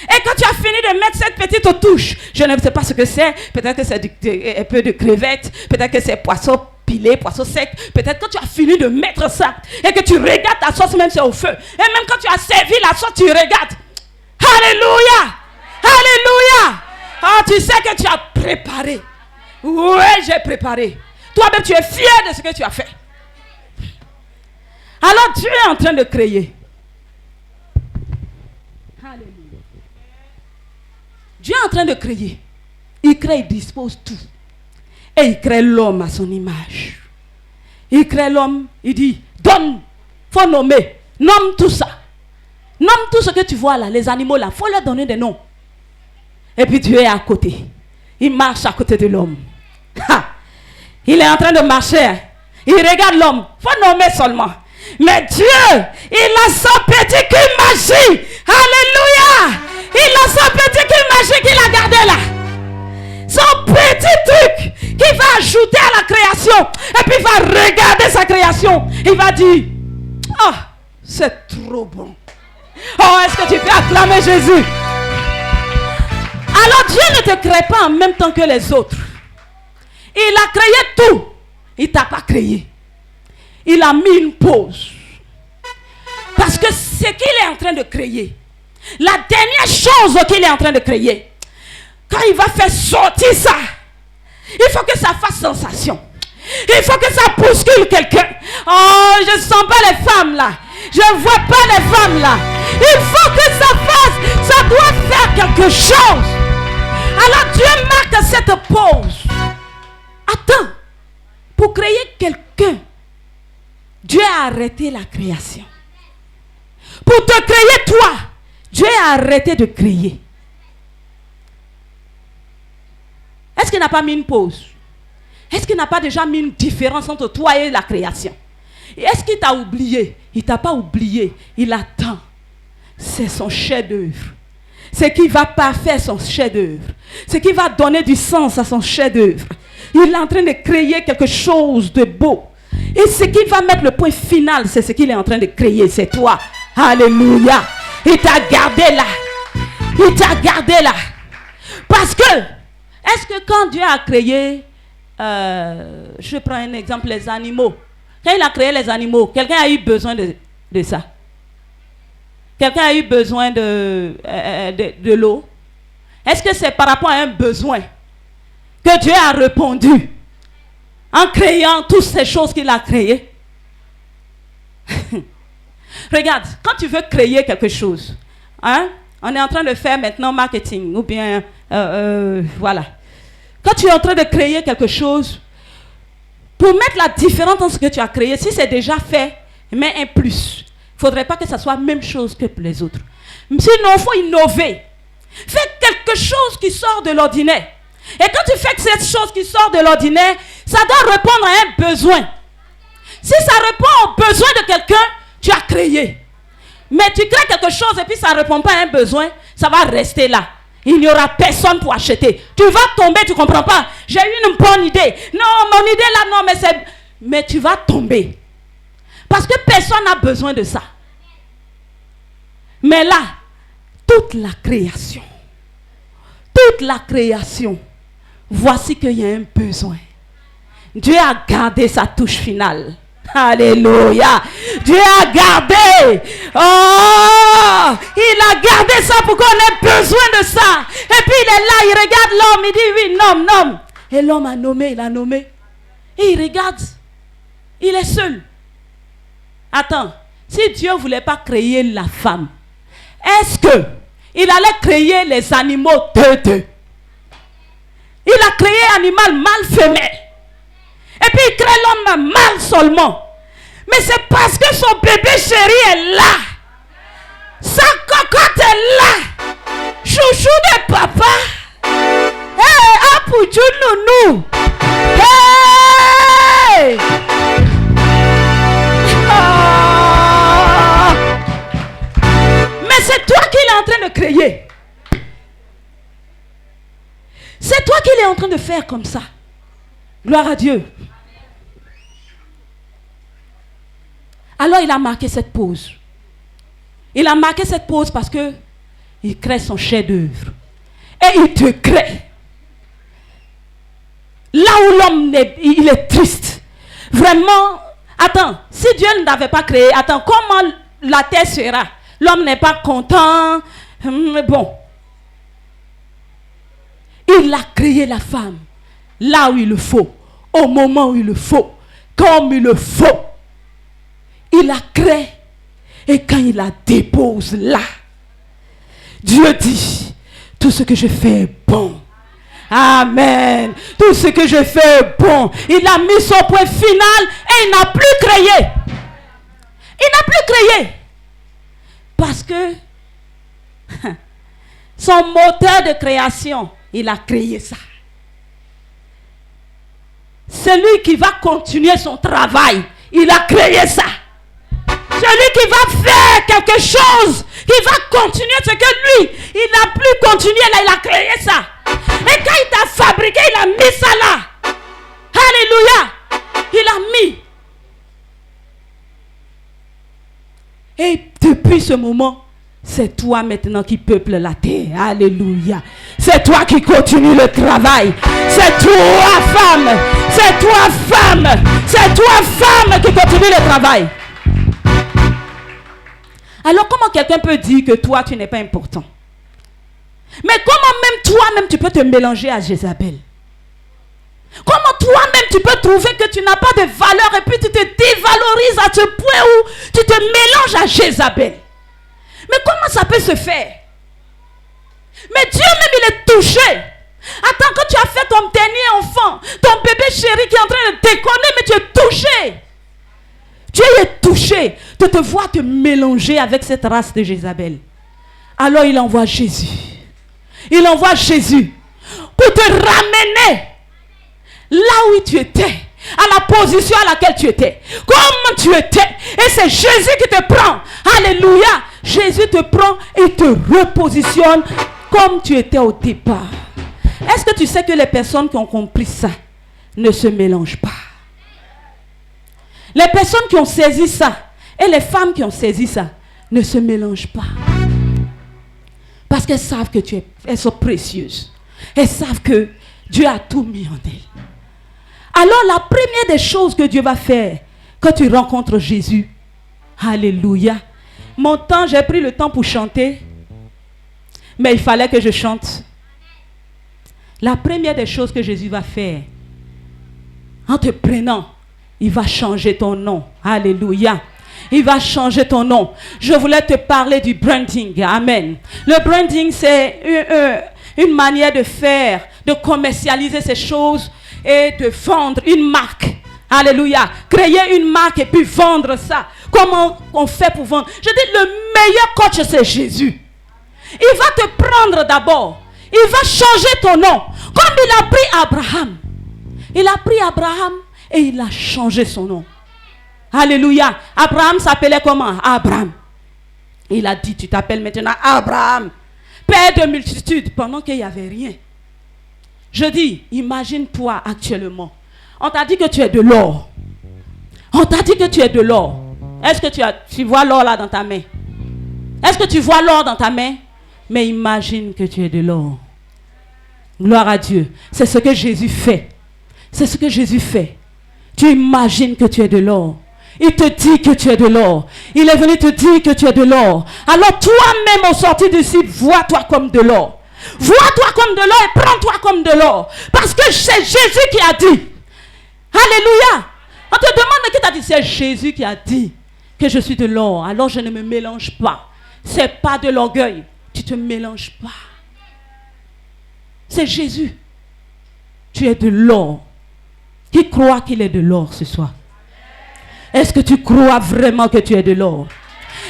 et quand tu as fini de mettre cette petite touche, je ne sais pas ce que c'est, peut-être que c'est un peu de crevettes, peut-être que c'est poisson pilé, poisson sec, peut-être que tu as fini de mettre ça, et que tu regardes ta sauce même c'est au feu, et même quand tu as servi la sauce, tu regardes. Alléluia! Alléluia! Ah, tu sais que tu as préparé. Oui, j'ai préparé. Toi-même, tu es fier de ce que tu as fait. Alors, Dieu est en train de créer. Alléluia. Dieu est en train de créer. Il crée, il dispose tout. Et il crée l'homme à son image. Il crée l'homme, il dit, donne, faut nommer, nomme tout ça. Nomme tout ce que tu vois là, les animaux là, il faut leur donner des noms. Et puis Dieu est à côté. Il marche à côté de l'homme. Il est en train de marcher. Il regarde l'homme. Il faut nommer seulement. Mais Dieu, il a son petit cul magique. Alléluia. Il a son petit cul magique qu'il a gardé là. Son petit truc qu'il va ajouter à la création. Et puis il va regarder sa création. Il va dire, ah, c'est trop bon. Oh, est-ce que tu peux acclamer Jésus? Alors Dieu ne te crée pas en même temps que les autres. Il a créé tout. Il ne t'a pas créé. Il a mis une pause. Parce que ce qu'il est en train de créer, la dernière chose qu'il est en train de créer, quand il va faire sortir ça, il faut que ça fasse sensation. Il faut que ça bouscule quelqu'un. Oh, je ne sens pas les femmes là. Je ne vois pas les femmes là. Il faut que ça fasse. Ça doit faire quelque chose. Alors Dieu marque cette pause. Attends. Pour créer quelqu'un, Dieu a arrêté la création. Pour te créer toi, Dieu a arrêté de créer. Est-ce qu'il n'a pas mis une pause? Est-ce qu'il n'a pas déjà mis une différence entre toi et la création? Est-ce qu'il t'a oublié? Il ne t'a pas oublié. Il attend. C'est son chef-d'œuvre. C'est qui va parfaire son chef-d'œuvre. C'est qui va donner du sens à son chef-d'œuvre. Il est en train de créer quelque chose de beau. Et ce qui va mettre le point final, c'est ce qu'il est en train de créer. C'est toi. Alléluia. Il t'a gardé là. Il t'a gardé là. Parce que, est-ce que quand Dieu a créé, je prends un exemple, les animaux. Quand il a créé les animaux, quelqu'un a eu besoin de ça? Quelqu'un a eu besoin de l'eau? Est-ce que c'est par rapport à un besoin que Dieu a répondu en créant toutes ces choses qu'il a créées? Regarde, quand tu veux créer quelque chose, hein, on est en train de faire maintenant marketing, ou bien, voilà. Quand tu es en train de créer quelque chose, pour mettre la différence dans ce que tu as créé, si c'est déjà fait, mets un plus. Il ne faudrait pas que ça soit la même chose que les autres. Sinon, il faut innover. Fais quelque chose qui sort de l'ordinaire. Et quand tu fais cette chose qui sort de l'ordinaire, ça doit répondre à un besoin. Si ça répond au besoin de quelqu'un, tu as créé. Mais tu crées quelque chose et puis ça ne répond pas à un besoin, ça va rester là. Il n'y aura personne pour acheter. Tu vas tomber, tu ne comprends pas. J'ai eu une bonne idée. Non, mon idée là, non, mais c'est... Mais tu vas tomber. Parce que personne n'a besoin de ça. Mais là, toute la création, voici qu'il y a un besoin. Dieu a gardé sa touche finale. Alléluia. Dieu a gardé. Oh, il a gardé ça pour qu'on ait besoin de ça. Et puis il est là, il regarde l'homme, il dit oui, nomme. Et l'homme a nommé, il a nommé. Et il regarde, il est seul. Attends, si Dieu ne voulait pas créer la femme, est-ce que il allait créer les animaux deux? Il a créé animal mâle femelle. Et puis il crée l'homme mâle seulement. Mais c'est parce que son bébé chéri est là. Sa cocotte est là. Chouchou de papa. Hey, apouchou nounou. Hey! Oh! Mais c'est toi qu'il est en train de créer. C'est toi qu'il est en train de faire comme ça. Gloire à Dieu. Alors il a marqué cette pause. Il a marqué cette pause parce que il crée son chef-d'œuvre. Et il te crée. Là où l'homme il est triste. Vraiment. Attends, si Dieu ne l'avait pas créé, attends, comment la terre sera? L'homme n'est pas content. Bon. Il a créé la femme là où il le faut, au moment où il le faut, comme il le faut. Il la crée et quand il la dépose là, Dieu dit, tout ce que je fais est bon. Amen. Tout ce que je fais est bon. Il a mis son point final et il n'a plus créé. Il n'a plus créé. Parce que son moteur de création, il a créé ça. Celui qui va continuer son travail, il a créé ça. Celui qui va faire quelque chose, qui va continuer ce que lui, il n'a plus continué là, il a créé ça. Et quand il t'a fabriqué, il a mis ça là. Alléluia. Il a mis. Et depuis ce moment, c'est toi maintenant qui peuple la terre. Alléluia. C'est toi qui continue le travail. C'est toi femme. C'est toi femme. C'est toi femme qui continue le travail. Alors comment quelqu'un peut dire que toi tu n'es pas important? Mais comment même toi-même tu peux te mélanger à Jézabel? Comment toi-même tu peux trouver que tu n'as pas de valeur et puis tu te dévalorises à ce point où tu te mélanges à Jézabel? Mais comment ça peut se faire? Mais Dieu même il est touché. Attends, quand tu as fait ton dernier enfant, ton bébé chéri qui est en train de déconner, mais tu es touché. Dieu est touché de te voir te mélanger avec cette race de Jézabel. Alors il envoie Jésus. Il envoie Jésus pour te ramener là où tu étais, à la position à laquelle tu étais, comme tu étais. Et c'est Jésus qui te prend. Alléluia. Jésus te prend et te repositionne comme tu étais au départ. Est-ce que tu sais que les personnes qui ont compris ça ne se mélangent pas? Les personnes qui ont saisi ça et les femmes qui ont saisi ça ne se mélangent pas. Parce qu'elles savent que elles sont précieuses. Elles savent que Dieu a tout mis en elles. Alors la première des choses que Dieu va faire quand tu rencontres Jésus, alléluia. Mon temps, j'ai pris le temps pour chanter, mais il fallait que je chante. La première des choses que Jésus va faire, en te prenant, il va changer ton nom. Alléluia. Il va changer ton nom. Je voulais te parler du branding. Amen. Le branding, c'est une manière de faire, de commercialiser ces choses et de vendre une marque. Alléluia. Créer une marque et puis vendre ça. Comment on fait pour vendre? Je dis, le meilleur coach, c'est Jésus. Il va te prendre d'abord. Il va changer ton nom. Comme il a pris Abraham. Il a pris Abraham et il a changé son nom. Alléluia. Abraham s'appelait comment? Abraham. Il a dit, tu t'appelles maintenant Abraham, père de multitudes, pendant qu'il n'y avait rien. Je dis, imagine-toi actuellement. On t'a dit que tu es de l'or. On t'a dit que tu es de l'or. Est-ce que tu vois l'or là dans ta main? Est-ce que tu vois l'or dans ta main? Mais imagine que tu es de l'or. Gloire à Dieu. C'est ce que Jésus fait. C'est ce que Jésus fait. Tu imagines que tu es de l'or. Il te dit que tu es de l'or. Il est venu te dire que tu es de l'or. Alors toi-même au sortir d'ici, vois-toi comme de l'or. Vois-toi comme de l'or et prends-toi comme de l'or. Parce que c'est Jésus qui a dit. Alléluia. On te demande mais qui t'a dit? C'est Jésus qui a dit que je suis de l'or. Alors je ne me mélange pas. C'est pas de l'orgueil. Tu te mélanges pas. C'est Jésus. Tu es de l'or. Qui croit qu'il est de l'or ce soir? Est-ce que tu crois vraiment que tu es de l'or?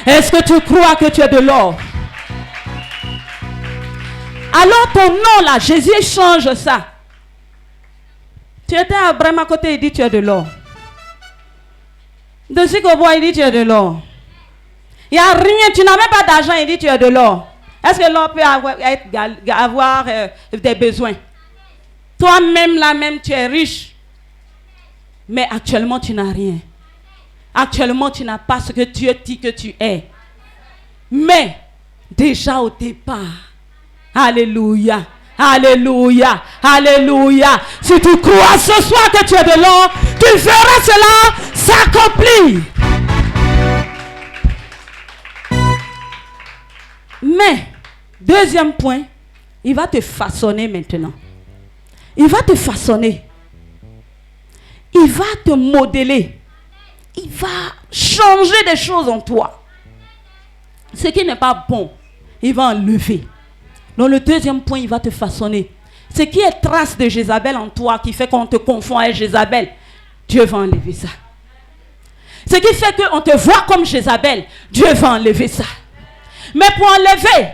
Est-ce que tu crois que tu es de l'or? Alors ton nom là, Jésus change ça. Tu étais à Abraham à côté, il dit tu es de l'or. De Sikobois, il dit tu es de l'or. Il n'y a rien, tu n'as même pas d'argent, il dit tu es de l'or. Est-ce que l'or peut avoir des besoins? Toi-même là-même, tu es riche. Mais actuellement, tu n'as rien. Actuellement, tu n'as pas ce que Dieu dit que tu es. Mais, déjà au départ, alléluia, alléluia, alléluia. Si tu crois ce soir que tu es de l'or, tu verras cela s'accomplir. Mais, deuxième point, il va te façonner maintenant. Il va te façonner. Il va te modeler. Il va changer des choses en toi. Ce qui n'est pas bon, il va enlever. Donc le deuxième point, il va te façonner. Ce qui est trace de Jézabel en toi, qui fait qu'on te confond avec Jézabel, Dieu va enlever ça. Ce qui fait qu'on te voit comme Jézabel, Dieu va enlever ça. Mais pour enlever,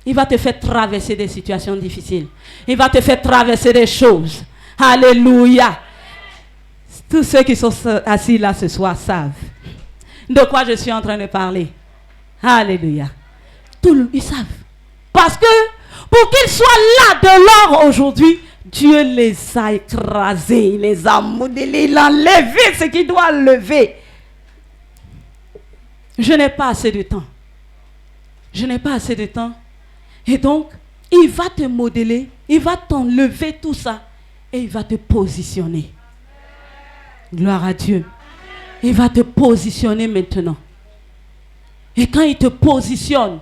il va te faire traverser des situations difficiles. Il va te faire traverser des choses. Alléluia. Tous ceux qui sont assis là ce soir savent de quoi je suis en train de parler. Alléluia. Ils savent. Parce que pour qu'ils soient là de l'or aujourd'hui, Dieu les a écrasés, il les a modelés, il a enlevé ce qu'il doit lever. Je n'ai pas assez de temps. Je n'ai pas assez de temps. Et donc, il va te modeler, il va t'enlever tout ça et il va te positionner. Gloire à Dieu. Il va te positionner maintenant. Et quand il te positionne,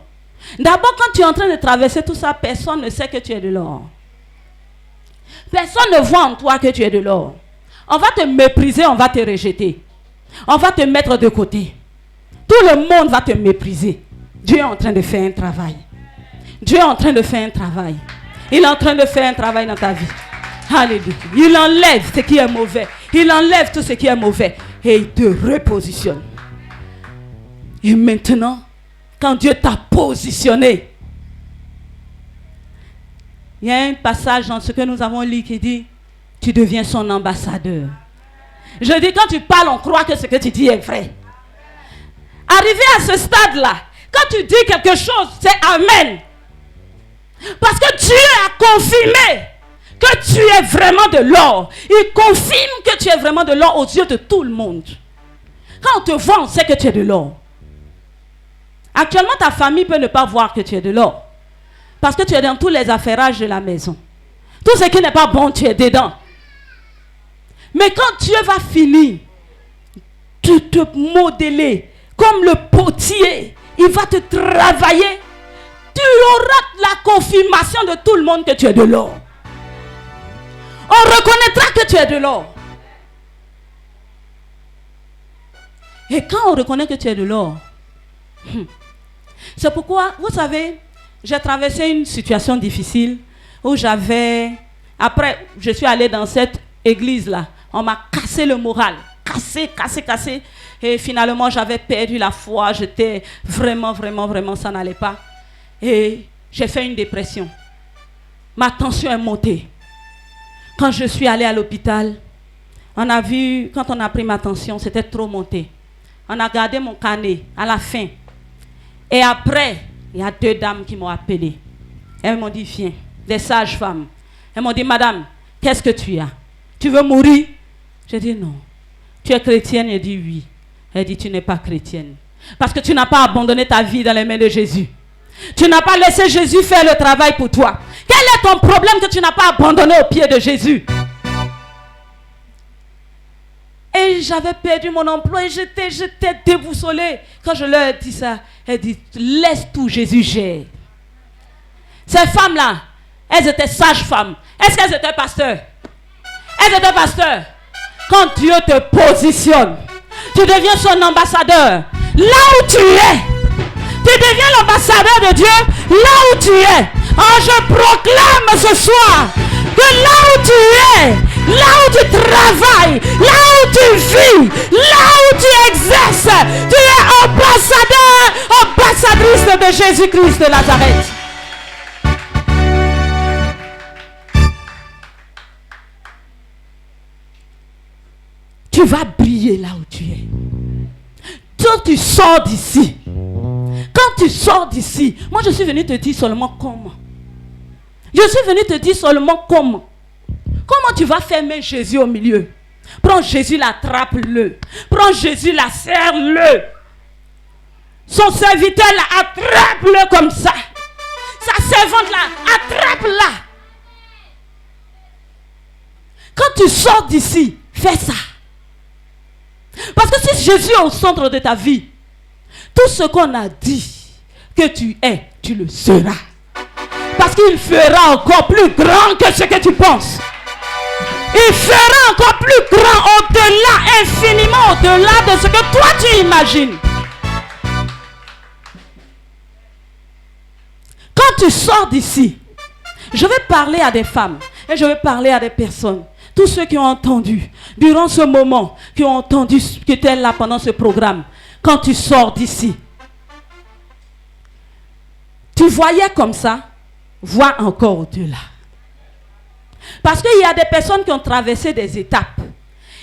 d'abord quand tu es en train de traverser tout ça, personne ne sait que tu es de l'or. Personne ne voit en toi que tu es de l'or. On va te mépriser, on va te rejeter. On va te mettre de côté. Tout le monde va te mépriser. Dieu est en train de faire un travail. Dieu est en train de faire un travail. Il est en train de faire un travail dans ta vie. Alléluia. Il enlève ce qui est mauvais. Il enlève tout ce qui est mauvais. Et il te repositionne. Et maintenant, quand Dieu t'a positionné, il y a un passage dans ce que nous avons lu qui dit, tu deviens son ambassadeur. Je dis, quand tu parles, on croit que ce que tu dis est vrai. Arrivé à ce stade-là, quand tu dis quelque chose, c'est Amen. Parce que Dieu a confirmé que tu es vraiment de l'or. Il confirme que tu es vraiment de l'or aux yeux de tout le monde. Quand on te voit, on sait que tu es de l'or. Actuellement, ta famille peut ne pas voir que tu es de l'or. Parce que tu es dans tous les affairages de la maison. Tout ce qui n'est pas bon, tu es dedans. Mais quand Dieu va finir de te modeler comme le potier, il va te travailler, tu auras la confirmation de tout le monde que tu es de l'or. On reconnaîtra que tu es de l'or. Et quand on reconnaît que tu es de l'or, c'est pourquoi, vous savez, j'ai traversé une situation difficile où après, je suis allée dans cette église-là. On m'a cassé le moral. Cassé. Et finalement, j'avais perdu la foi. J'étais vraiment, ça n'allait pas. Et j'ai fait une dépression. Ma tension est montée. Quand je suis allée à l'hôpital, on a vu, quand on a pris ma tension, c'était trop monté. On a gardé mon carnet à la fin. Et après, il y a 2 dames qui m'ont appelé. Elles m'ont dit, viens, des sages-femmes. Elles m'ont dit, madame, qu'est-ce que tu as? Tu veux mourir? J'ai dit non. Tu es chrétienne? Elle dit oui. Elle dit, tu n'es pas chrétienne. Parce que tu n'as pas abandonné ta vie dans les mains de Jésus. Tu n'as pas laissé Jésus faire le travail pour toi. Quel est ton problème que tu n'as pas abandonné aux pieds de Jésus? Et Et j'avais perdu mon emploi et j'étais déboussolée. Quand je leur ai dit ça, elle dit, laisse tout, Jésus gère. Ces femmes-là, elles étaient sages-femmes. Est-ce qu'elles étaient pasteurs? Elles étaient pasteurs. Quand Dieu te positionne, tu deviens son ambassadeur. Là où tu es, tu deviens l'ambassadeur de Dieu. Là où tu es. Oh, je proclame ce soir que là où tu es, là où tu travailles, là où tu vis, là où tu exerces, tu es ambassadeur, ambassadrice de Jésus-Christ de Nazareth. Tu vas briller là où tu es. Quand tu sors d'ici, moi je suis venu te dire seulement comment. Je suis venu te dire seulement comment. Comment tu vas fermer Jésus au milieu? Prends Jésus, l'attrape-le. Prends Jésus, la serre-le. Son serviteur, là, attrape-le comme ça. Sa servante, là, attrape-la. Quand tu sors d'ici, fais ça. Parce que si Jésus est au centre de ta vie, tout ce qu'on a dit que tu es, tu le seras. Parce qu'il fera encore plus grand que ce que tu penses. Il fera encore plus grand, au-delà, infiniment au-delà de ce que toi tu imagines. Quand tu sors d'ici, je vais parler à des femmes et je vais parler à des personnes. Tous ceux qui ont entendu, durant ce moment, qui ont entendu, qui étaient là pendant ce programme, quand tu sors d'ici, tu voyais comme ça, vois encore au-delà. Parce qu'il y a des personnes qui ont traversé des étapes.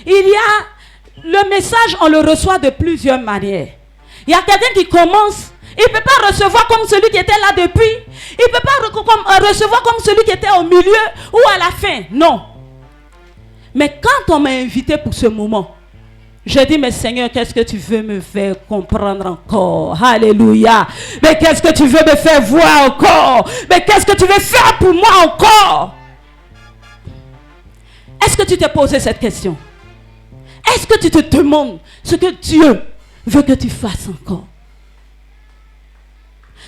Il y a le message, on le reçoit de plusieurs manières. Il y a quelqu'un qui commence, il ne peut pas recevoir comme celui qui était là depuis. Il ne peut pas recevoir comme celui qui était au milieu ou à la fin. Non. Mais quand on m'a invité pour ce moment, j'ai dit, mais Seigneur, qu'est-ce que tu veux me faire comprendre encore? Alléluia. Mais qu'est-ce que tu veux me faire voir encore? Mais qu'est-ce que tu veux faire pour moi encore? Est-ce que tu t'es posé cette question? Est-ce que tu te demandes ce que Dieu veut que tu fasses encore?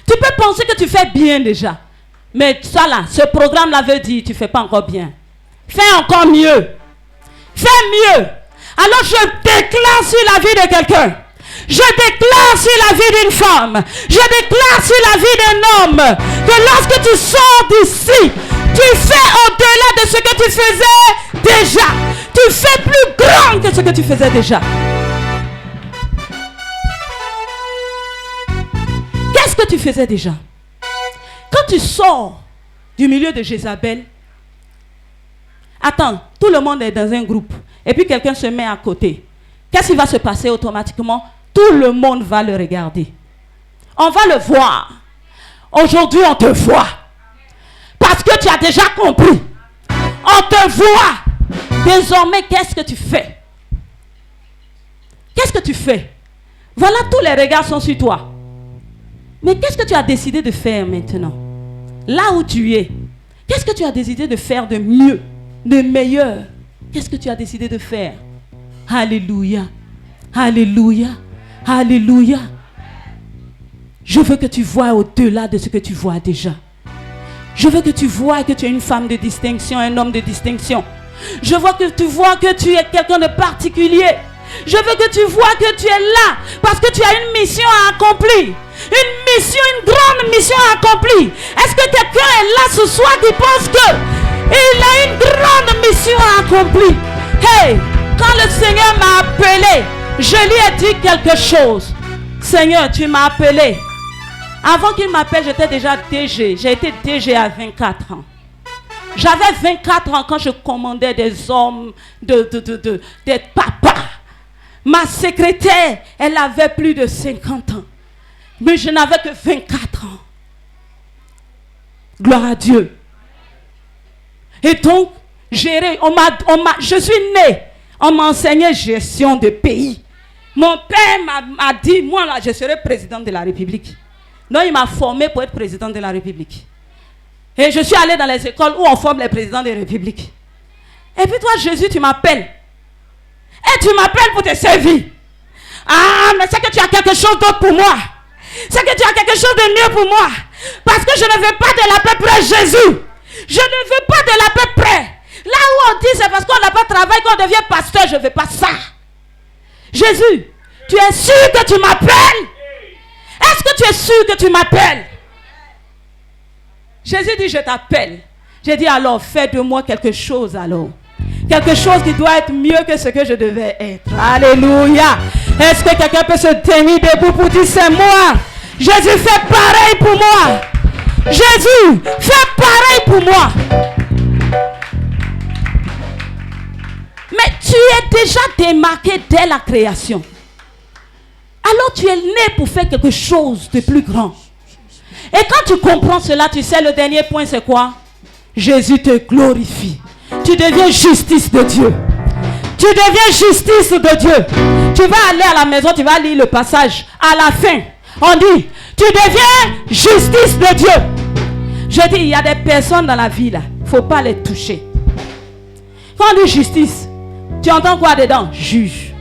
Tu peux penser que tu fais bien déjà. Mais ça là, ce programme-là veut dire, tu ne fais pas encore bien. Fais encore mieux. Fais mieux. Alors je déclare sur la vie de quelqu'un. Je déclare sur la vie d'une femme. Je déclare sur la vie d'un homme. Que lorsque tu sors d'ici, tu fais au-delà de ce que tu faisais déjà. Tu fais plus grand que ce que tu faisais déjà. Qu'est-ce que tu faisais déjà? Quand tu sors du milieu de Jézabel, attends, tout le monde est dans un groupe. Et puis quelqu'un se met à côté. Qu'est-ce qui va se passer automatiquement? Tout le monde va le regarder. On va le voir. Aujourd'hui, on te voit. Parce que tu as déjà compris. On te voit. Désormais, qu'est-ce que tu fais? Qu'est-ce que tu fais? Voilà, tous les regards sont sur toi. Mais qu'est-ce que tu as décidé de faire maintenant? Là où tu es, qu'est-ce que tu as décidé de faire de mieux, de meilleur? Qu'est-ce que tu as décidé de faire? Alléluia. Alléluia. Alléluia. Je veux que tu vois au-delà de ce que tu vois déjà. Je veux que tu vois que tu es une femme de distinction, un homme de distinction. Je veux que tu vois que tu es quelqu'un de particulier. Je veux que tu vois que tu es là parce que tu as une mission à accomplir. Une mission, une grande mission à accomplir. Est-ce que quelqu'un est là ce soir qui pense que il a une grande mission à accomplir? Hey, quand le Seigneur m'a appelé, je lui ai dit quelque chose. Seigneur, tu m'as appelé. Avant qu'il m'appelle, j'étais déjà DG. J'ai été DG à 24 ans. J'avais 24 ans quand je commandais des hommes, des papas. Ma secrétaire, elle avait plus de 50 ans. Mais je n'avais que 24 ans. Gloire à Dieu. Et donc, gérer, je suis né. On m'a enseigné gestion de pays. Mon père m'a dit, moi là, je serai président de la République. Donc, il m'a formé pour être président de la République. Et je suis allé dans les écoles où on forme les présidents des républiques. Et puis toi, Jésus, tu m'appelles. Et tu m'appelles pour te servir. Ah, mais c'est que tu as quelque chose d'autre pour moi. C'est que tu as quelque chose de mieux pour moi. Parce que je ne veux pas de la paix près Jésus. Je ne veux pas de la paix près. Là où on dit c'est parce qu'on n'a pas travaillé qu'on devient pasteur. Je ne veux pas ça. Jésus, tu es sûr que tu m'appelles? Est-ce que tu es sûr que tu m'appelles? Jésus dit je t'appelle. J'ai dit alors fais de moi quelque chose alors. Quelque chose qui doit être mieux que ce que je devais être. Alléluia. Est-ce que quelqu'un peut se tenir debout pour dire c'est moi? Jésus fait pareil pour moi. Jésus fait pareil pour moi. Mais tu es déjà démarqué dès la création. Alors tu es né pour faire quelque chose de plus grand. Et quand tu comprends cela, tu sais le dernier point c'est quoi? Jésus te glorifie. Tu deviens justice de Dieu. Tu deviens justice de Dieu. Tu vas aller à la maison, tu vas lire le passage. À la fin, on dit, tu deviens justice de Dieu. Je dis, il y a des personnes dans la vie là, il ne faut pas les toucher. Quand on dit justice, tu entends quoi dedans? Juge.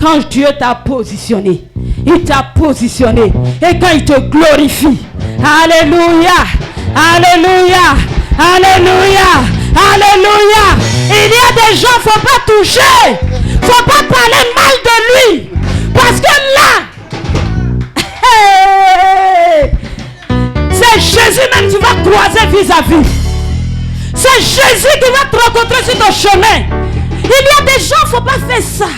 Quand Dieu t'a positionné, il t'a positionné. Et quand il te glorifie, alléluia, alléluia, alléluia, alléluia. Il y a des gens, il ne faut pas toucher. Il ne faut pas parler mal de lui. Parce que là, c'est Jésus même qui va croiser vis-à-vis. C'est Jésus qui va te rencontrer sur ton chemin. Il y a des gens, il ne faut pas faire ça.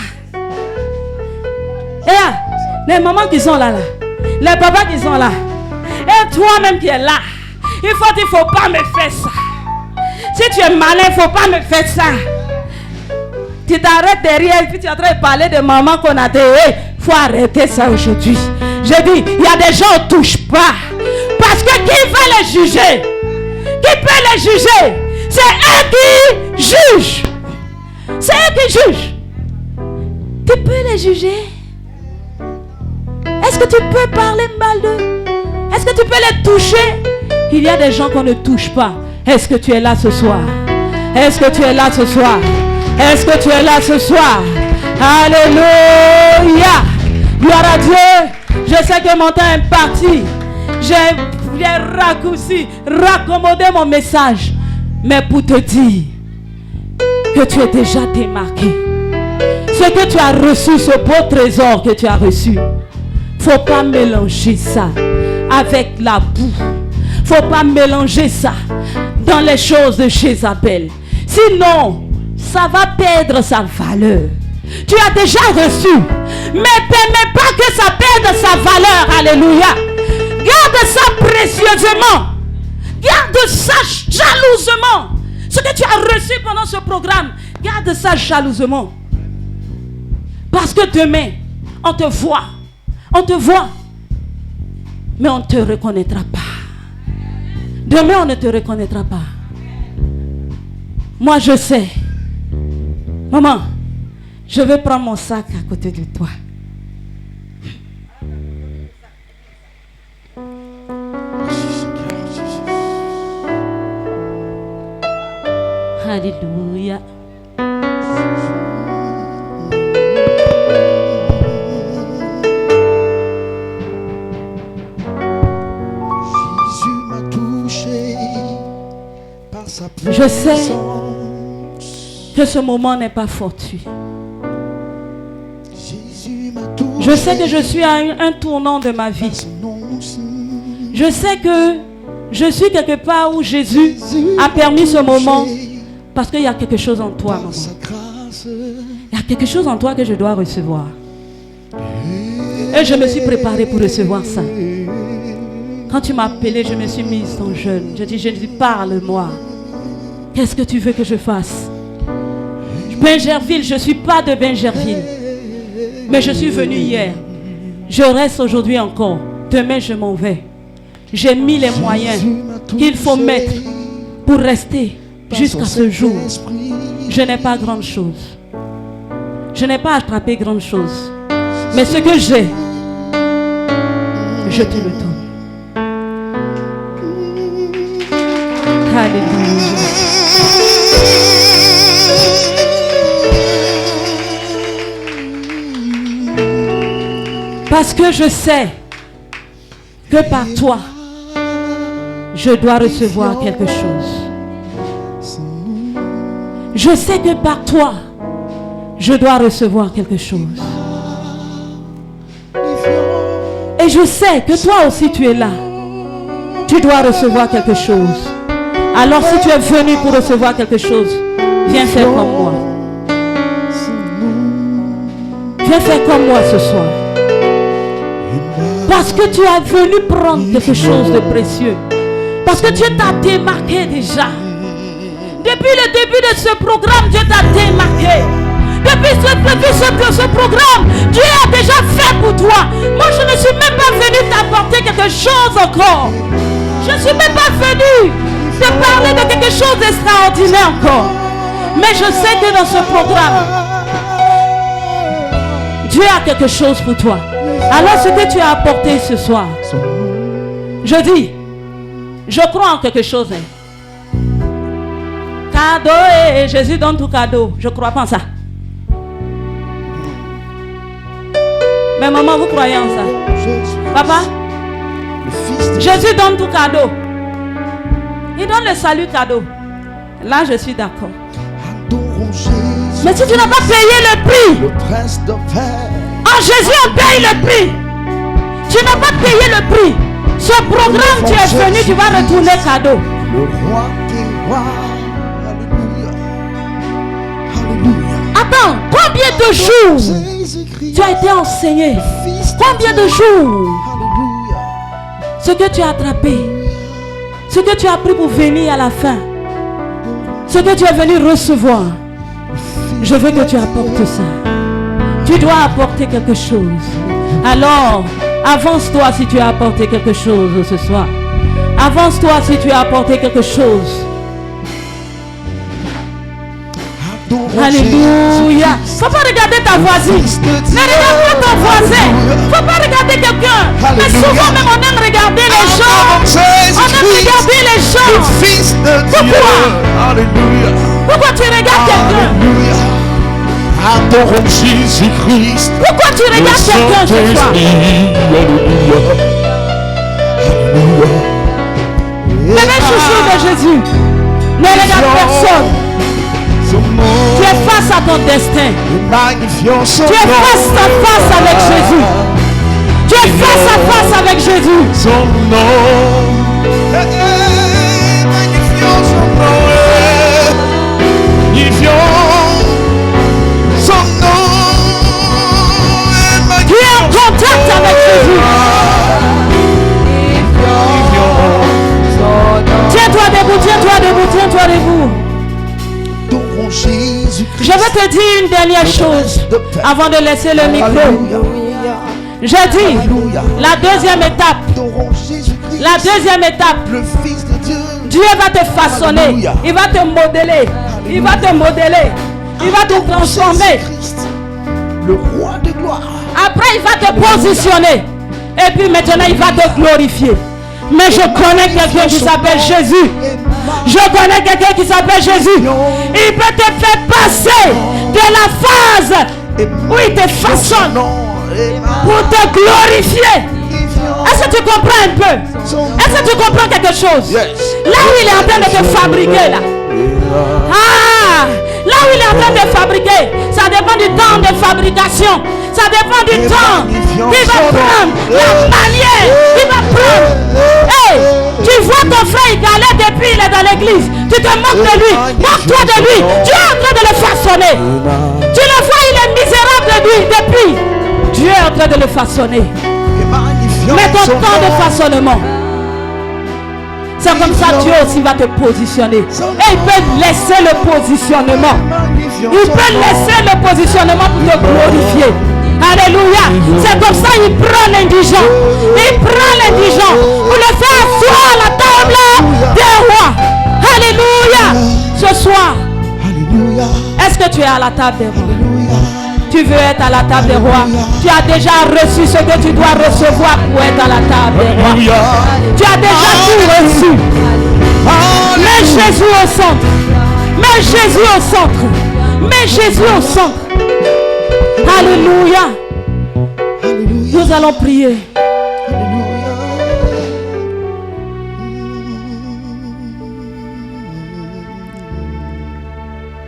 Et là, les mamans qui sont là, les papas qui sont là, et toi-même qui es là, il ne faut pas me faire ça. Si tu es malin, il ne faut pas me faire ça. Tu t'arrêtes derrière et puis tu es en train de parler de maman qu'on a dit, il faut arrêter ça aujourd'hui. Je dis, il y a des gens on ne touche pas. Parce que qui va les juger? Qui peut les juger? C'est eux qui jugent. C'est eux qui jugent. Tu peux les juger? Est-ce que tu peux parler mal d'eux? Est-ce que tu peux les toucher? Il y a des gens qu'on ne touche pas. Est-ce que tu es là ce soir? Est-ce que tu es là ce soir? Est-ce que tu es là ce soir? Alléluia! Gloire à Dieu! Je sais que mon temps est parti. J'ai raccourci, raccommodé mon message. Mais pour te dire que tu es déjà démarqué. Ce que tu as reçu, ce beau trésor que tu as reçu, faut pas mélanger ça avec la boue. Faut pas mélanger ça dans les choses de Jézabel. Sinon, ça va perdre sa valeur. Tu as déjà reçu. Mais permets pas que ça perde sa valeur. Alléluia. Garde ça précieusement. Garde ça jalousement. Ce que tu as reçu pendant ce programme, garde ça jalousement. Parce que demain, on te voit. On te voit. Mais on ne te reconnaîtra pas. Demain, on ne te reconnaîtra pas. Moi, je sais. Maman, je vais prendre mon sac à côté de toi. Alléluia. Je sais que ce moment n'est pas fortuit. Je sais que je suis à un tournant de ma vie. Je sais que je suis quelque part où Jésus a permis ce moment parce qu'il y a quelque chose en toi, maman. Il y a quelque chose en toi que je dois recevoir. Et je me suis préparée pour recevoir ça. Quand tu m'as appelé, je me suis mise en jeûne. Je dis, Jésus, parle-moi. Qu'est-ce que tu veux que je fasse? Bingerville, je ne suis pas de Bingerville. Mais je suis venue hier. Je reste aujourd'hui encore. Demain, je m'en vais. J'ai mis les moyens qu'il faut mettre pour rester jusqu'à ce jour. Je n'ai pas grande chose. Je n'ai pas attrapé grande chose. Mais ce que j'ai, je te le donne. Alléluia. Parce que je sais que par toi, je dois recevoir quelque chose. Je sais que par toi, je dois recevoir quelque chose. Et je sais que toi aussi tu es là. Tu dois recevoir quelque chose. Alors si tu es venu pour recevoir quelque chose, viens faire comme moi. Viens faire comme moi ce soir. Parce que tu es venu prendre quelque chose de précieux. Parce que Dieu t'a démarqué déjà. Depuis le début de ce programme, Dieu t'a démarqué. Depuis ce programme, Dieu a déjà fait pour toi. Moi, je ne suis même pas venu t'apporter quelque chose encore. Je ne suis même pas venu te parler de quelque chose d'extraordinaire encore. Mais je sais que dans ce programme, Dieu a quelque chose pour toi. Alors ce que tu as apporté ce soir, je dis, je crois en quelque chose. Cadeau et Jésus donne tout cadeau. Je ne crois pas en ça. Mais maman, vous croyez en ça? Papa? Jésus donne tout cadeau. Il donne le salut cadeau. Là, je suis d'accord. Mais si tu n'as pas payé le prix, en Jésus, on paye le prix. Tu n'as pas payé le prix. Ce programme, tu es venu, tu vas retourner cadeau. Le roi des rois. Attends, combien de jours tu as été enseigné? Combien de jours? Ce que tu as attrapé, ce que tu as pris pour venir à la fin, ce que tu es venu recevoir, je veux que tu apportes ça. Tu dois apporter quelque chose. Alors, avance-toi si tu as apporté quelque chose ce soir. Avance-toi si tu as apporté quelque chose. Alléluia. Faut pas regarder ta voisine. Ne regarde pas ton voisin. Faut pas regarder quelqu'un. Mais souvent même on aime regarder les gens. On aime regarder les gens. Pourquoi? Pourquoi tu regardes quelqu'un? Adorons Jésus-Christ. Pourquoi tu regardes quelqu'un ce soir? Bébé chouchou de Jésus, ne regarde personne. Tu es face à ton destin. Tu es face à face avec Jésus. Tu es face à face avec Jésus. Son nom. Magnifions son nom. Son nom. Tu es en contact avec Jésus. Tiens-toi debout, tiens-toi debout, tiens-toi debout. Je vais te dire une dernière chose avant de laisser le micro. Je dis, la deuxième étape, Dieu va te façonner, il va te modeler, il va te modeler, il va te transformer. Le roi de gloire. Après, il va te positionner. Et puis maintenant, il va te glorifier. Mais je connais quelqu'un qui s'appelle Jésus. Je connais quelqu'un qui s'appelle Jésus. Il peut te faire passer de la phase où il te façonne pour te glorifier. Est-ce que tu comprends un peu? Est-ce que tu comprends quelque chose? Là où il est en train de te fabriquer là. Ah, là où il est en train de fabriquer, ça dépend du temps de fabrication. Ça dépend du temps. Il va prendre la manière. Il va prendre. Hey, tu vois ton frère, il galère depuis, il est dans l'église. Tu te moques de lui. Moque-toi de lui. Dieu est en train de le façonner. Tu le vois, il est misérable de lui depuis. Dieu est en train de le façonner. Mais ton temps de façonnement, c'est comme ça que Dieu aussi va te positionner. Et il peut laisser le positionnement. Il peut laisser le positionnement pour te glorifier. Alléluia. C'est comme ça qu'il prend l'indigent. Il prend l'indigent pour le faire asseoir à la table des rois. Alléluia. Ce soir, est-ce que tu es à la table des rois? Tu veux être à la table des rois. Tu as déjà reçu ce que tu dois recevoir pour être à la table des rois. Tu as déjà tout reçu. Mets Jésus au centre. Mets Jésus au centre. Mets Jésus au centre. Alléluia. Nous Nous allons prier.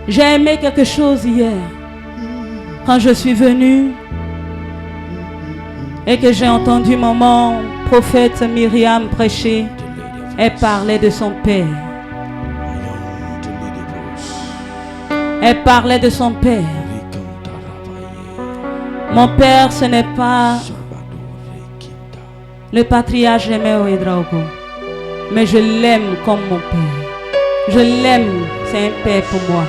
J'ai aimé quelque chose hier. Quand je suis venue et que j'ai entendu maman, prophète Myriam prêcher, elle parlait de son père. Elle parlait de son père. Mon père, ce n'est pas le patriarche Jéméo Ouédraogo, mais je l'aime comme mon père. Je l'aime, c'est un père pour moi.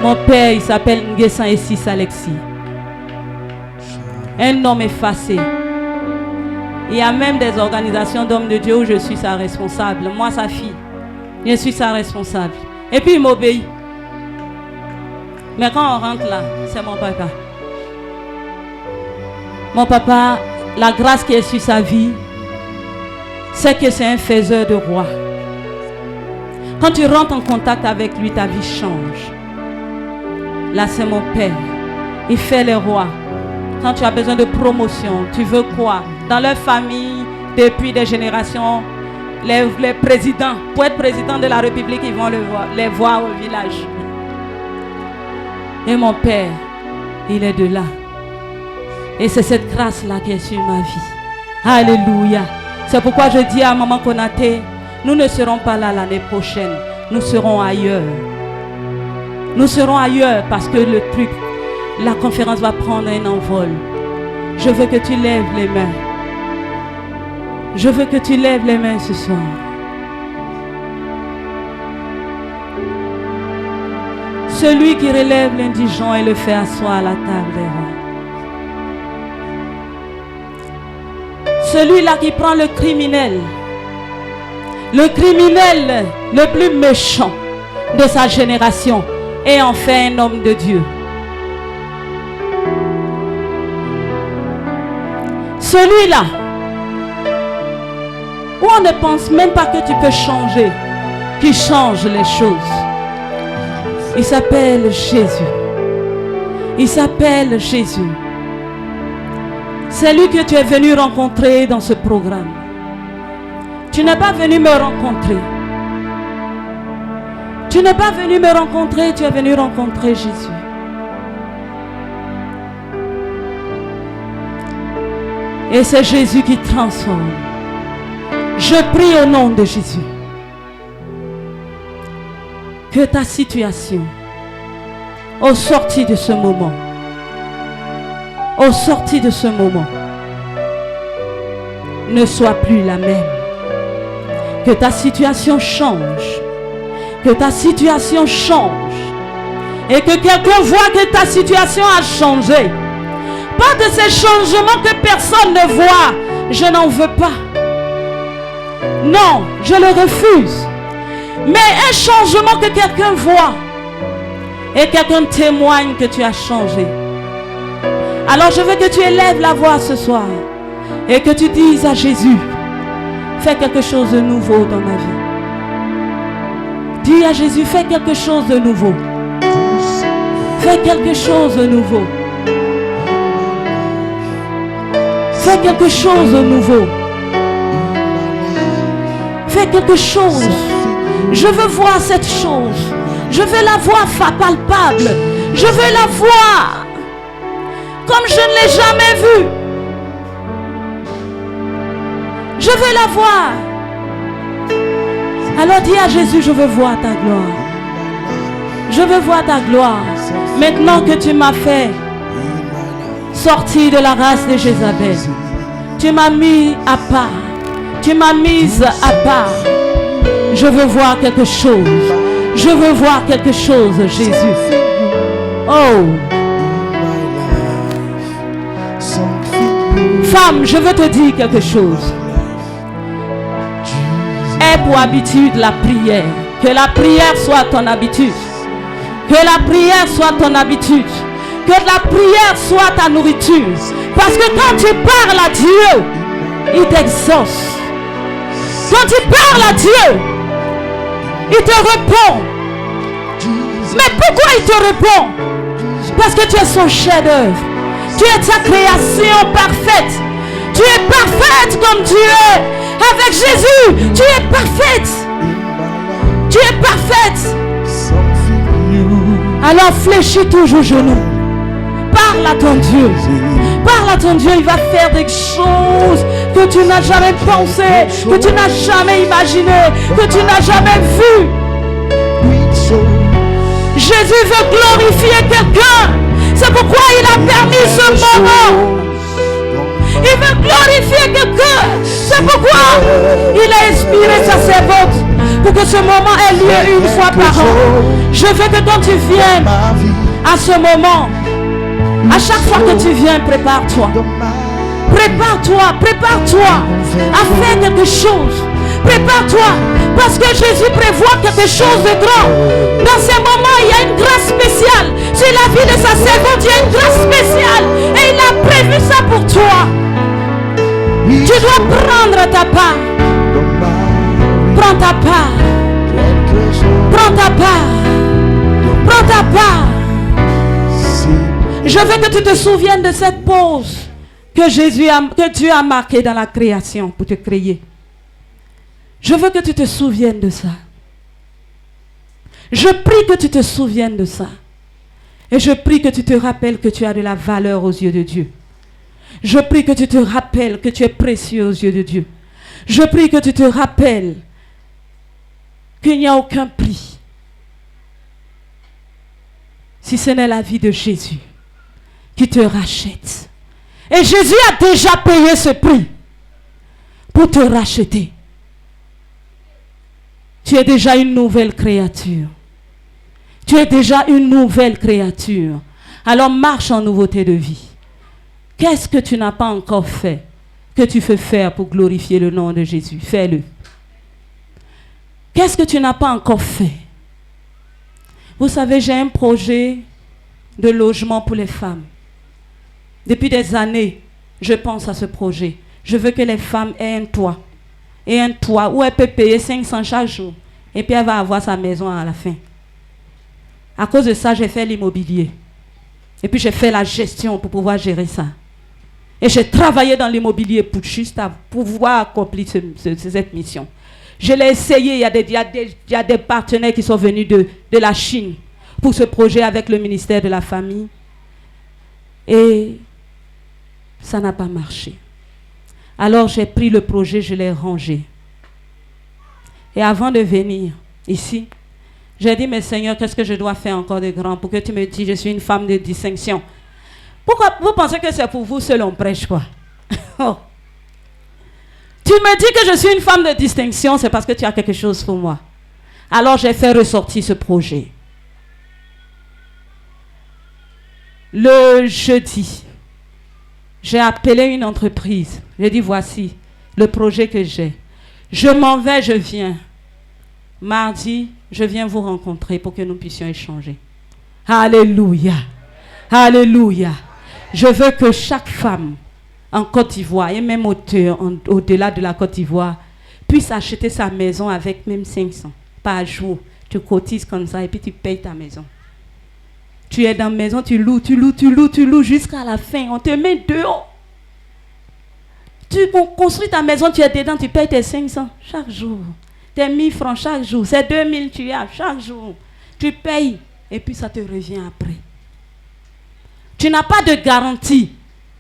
Mon père, il s'appelle Nguessan Essis Alexis. Un homme effacé. Il y a même des organisations d'hommes de Dieu où je suis sa responsable. Moi, sa fille, je suis sa responsable. Et puis il m'obéit. Mais quand on rentre là, c'est mon papa. Mon papa, la grâce qui est sur sa vie, c'est que c'est un faiseur de rois. Quand tu rentres en contact avec lui, ta vie change. Là, c'est mon père. Il fait les rois. Quand tu as besoin de promotion, tu veux quoi? Dans leur famille, depuis des générations, les présidents, pour être président de la République, ils vont les voir au village. Et mon père, il est de là. Et c'est cette grâce-là qui est sur ma vie. Alléluia. C'est pourquoi je dis à Maman Konaté, nous ne serons pas là l'année prochaine. Nous serons ailleurs. Nous serons ailleurs parce que le truc, la conférence va prendre un envol. Je veux que tu lèves les mains. Je veux que tu lèves les mains ce soir. Celui qui relève l'indigent et le fait asseoir à la table des rois. Celui-là qui prend le criminel le plus méchant de sa génération et en fait un homme de Dieu. Celui-là où on ne pense même pas que tu peux changer, qui change les choses. Il s'appelle Jésus. Il s'appelle Jésus. C'est lui que tu es venu rencontrer dans ce programme. Tu n'es pas venu me rencontrer. Tu n'es pas venu me rencontrer, tu es venu rencontrer Jésus. Et c'est Jésus qui transforme. Je prie au nom de Jésus que ta situation, au sorti de ce moment, ne soit plus la même. Que ta situation change. Que ta situation change. Et que quelqu'un voit que ta situation a changé. Pas de ces changements que personne ne voit. Je n'en veux pas. Non, je le refuse. Mais un changement que quelqu'un voit. Et quelqu'un témoigne que tu as changé. Alors je veux que tu élèves la voix ce soir. Et que tu dises à Jésus, fais quelque chose de nouveau dans ma vie. Dis à Jésus, fais quelque chose de nouveau. Fais quelque chose de nouveau. Fais quelque chose de nouveau. Fais quelque chose. Je veux voir cette chose. Je veux la voir palpable. Je veux la voir comme je ne l'ai jamais vue. Je veux la voir. Alors dis à Jésus, je veux voir ta gloire. Je veux voir ta gloire. Maintenant que tu m'as fait sortir de la race de Jézabel, tu m'as mis à part. Tu m'as mise à part. Je veux voir quelque chose. Je veux voir quelque chose, Jésus. Oh. Femme, je veux te dire quelque chose. Aie pour habitude la prière. Que la prière soit ton habitude. Que la prière soit ton habitude. Que la prière soit ta nourriture. Parce que quand tu parles à Dieu, il t'exauce. Quand tu parles à Dieu, il te répond. Mais pourquoi il te répond? Parce que tu es son chef-d'œuvre. Tu es sa création parfaite. Tu es parfaite comme tu es. Avec Jésus, tu es parfaite. Tu es parfaite. Alors fléchis toujours genou. Parle à ton Dieu. Parle à ton Dieu, il va faire des choses que tu n'as jamais pensé, que tu n'as jamais imaginé, que tu n'as jamais vu. Jésus veut glorifier quelqu'un. C'est pourquoi il a permis ce moment. Il veut glorifier quelqu'un. C'est pourquoi il a inspiré sa servante pour que ce moment ait lieu une fois par an. Je veux que quand tu viennes à ce moment, à chaque fois que tu viens, prépare-toi. Prépare-toi, prépare-toi à faire quelque chose. Prépare-toi, parce que Jésus prévoit quelque chose de grand. Dans ces moments, il y a une grâce spéciale. Sur la vie de sa servante, il y a une grâce spéciale. Et il a prévu ça pour toi. Tu dois prendre ta part. Prends ta part. Prends ta part. Prends ta part. Je veux que tu te souviennes de cette pause que Dieu a marquée dans la création pour te créer. Je veux que tu te souviennes de ça. Je prie que tu te souviennes de ça. Et je prie que tu te rappelles que tu as de la valeur aux yeux de Dieu. Je prie que tu te rappelles que tu es précieux aux yeux de Dieu. Je prie que tu te rappelles qu'il n'y a aucun prix, si ce n'est la vie de Jésus, qui te rachète. Et Jésus a déjà payé ce prix pour te racheter. Tu es déjà une nouvelle créature. Tu es déjà une nouvelle créature. Alors marche en nouveauté de vie. Qu'est-ce que tu n'as pas encore fait, que tu veux faire pour glorifier le nom de Jésus? Fais-le. Qu'est-ce que tu n'as pas encore fait? Vous savez, j'ai un projet de logement pour les femmes. Depuis des années, je pense à ce projet. Je veux que les femmes aient un toit. Et un toit où elle peut payer 500 chaque jour. Et puis elle va avoir sa maison à la fin. À cause de ça, j'ai fait l'immobilier. Et puis j'ai fait la gestion pour pouvoir gérer ça. Et j'ai travaillé dans l'immobilier pour juste pouvoir accomplir cette mission. Je l'ai essayé, il y a des partenaires qui sont venus de la Chine pour ce projet avec le ministère de la Famille. Et ça n'a pas marché. Alors j'ai pris le projet, je l'ai rangé. Et avant de venir ici, j'ai dit, mais Seigneur, qu'est-ce que je dois faire encore de grand pour que tu me dises, je suis une femme de distinction. Pourquoi vous pensez que c'est pour vous seul on prêche, quoi? Oh. Tu me dis que je suis une femme de distinction, c'est parce que tu as quelque chose pour moi. Alors j'ai fait ressortir ce projet. Le jeudi, j'ai appelé une entreprise. J'ai dit, voici le projet que j'ai. Je m'en vais, je viens. Mardi, je viens vous rencontrer pour que nous puissions échanger. Alléluia. Alléluia. Je veux que chaque femme en Côte d'Ivoire, et même au-delà de la Côte d'Ivoire, puisse acheter sa maison avec même 500 par jour. Tu cotises comme ça et puis tu payes ta maison. Tu es dans la maison, tu loues jusqu'à la fin. On te met dehors. Tu construis ta maison, tu es dedans, tu payes tes 500 chaque jour. Tes 1000 francs chaque jour. C'est 2000 tu as chaque jour. Tu payes et puis ça te revient après. Tu n'as pas de garantie.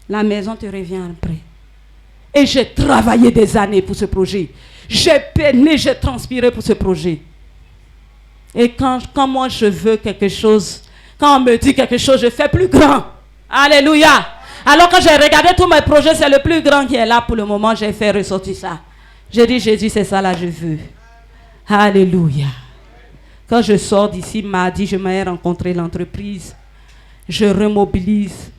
La maison te revient après. Et j'ai travaillé des années pour ce projet. J'ai peiné, j'ai transpiré pour ce projet. Et quand moi je veux quelque chose, quand on me dit quelque chose, je fais plus grand. Alléluia. Alors quand j'ai regardé tous mes projets, c'est le plus grand qui est là pour le moment. J'ai fait ressortir ça. J'ai dit, Jésus, c'est ça là, je veux. Alléluia. Quand je sors d'ici, mardi, je m'ai rencontré l'entreprise. Je remobilise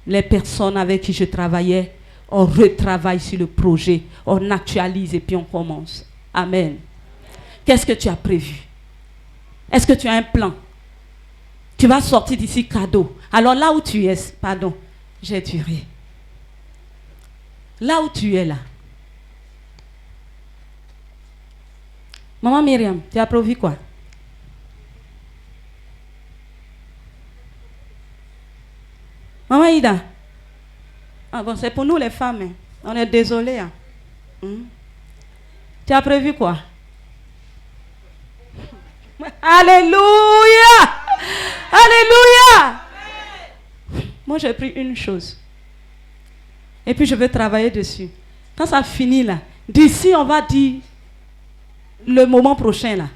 les personnes avec qui je travaillais. On retravaille sur le projet. On actualise et puis on commence. Amen. Qu'est-ce que tu as prévu? Est-ce que tu as un plan? Tu vas sortir d'ici cadeau. Alors là où tu es, pardon, j'ai duré. Là où tu es là. Maman Myriam, tu as prévu quoi? Maman Ida. Ah bon, c'est pour nous les femmes. Hein. On est désolé. Hein. Tu as prévu quoi? Alléluia! Alléluia! Moi, j'ai pris une chose. Et puis, je vais travailler dessus. Quand ça finit là, d'ici, on va dire le moment prochain là,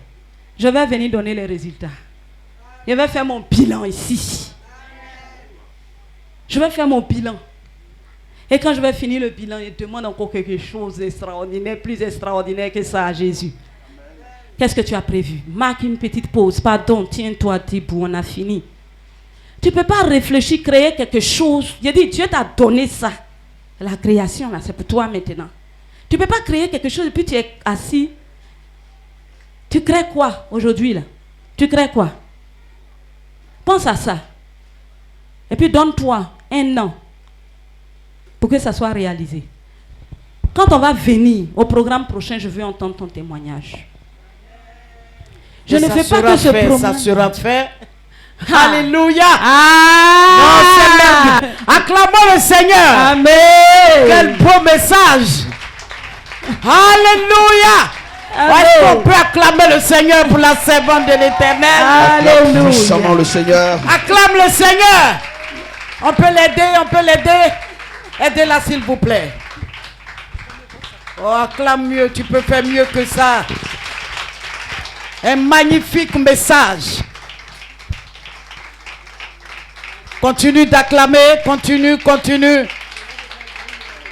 je vais venir donner les résultats. Je vais faire mon bilan ici. Je vais faire mon bilan. Et quand je vais finir le bilan, il demande encore quelque chose d'extraordinaire, plus extraordinaire que ça à Jésus. Qu'est-ce que tu as prévu? Marque une petite pause. Pardon, tiens-toi debout, on a fini. Tu ne peux pas réfléchir, créer quelque chose. Je dis, Dieu t'a donné ça. La création, là, c'est pour toi maintenant. Tu ne peux pas créer quelque chose et puis tu es assis. Tu crées quoi aujourd'hui, là? Tu crées quoi? Pense à ça. Et puis donne-toi un an pour que ça soit réalisé. Quand on va venir au programme prochain, je veux entendre ton témoignage. Je ne fais pas que ce programme. Ça sera fait. Ah. Alléluia. Ah. Acclamons le Seigneur. Amen. Quel beau message. Alléluia. Est-ce qu'on peut acclamer le Seigneur pour la servante de l'Éternel? Acclame puissamment le Seigneur. Acclame le Seigneur. On peut l'aider, on peut l'aider. Aidez-la s'il vous plaît. Oh, acclame mieux, tu peux faire mieux que ça. Un magnifique message. Continue d'acclamer, continue.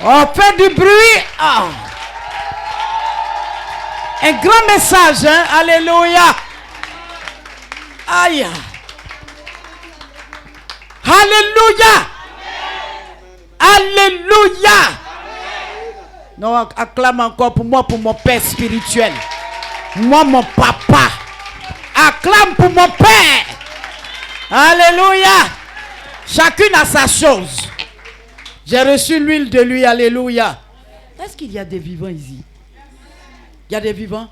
On fait du bruit. Oh. Un grand message, hein? Alléluia. Aïe. Alléluia. Alléluia. Non, acclame encore pour moi, pour mon père spirituel. Moi, mon papa. Acclame pour mon père. Alléluia. Chacune a sa chose. J'ai reçu l'huile de lui. Alléluia. Est-ce qu'il y a des vivants ici? Il y a des vivants?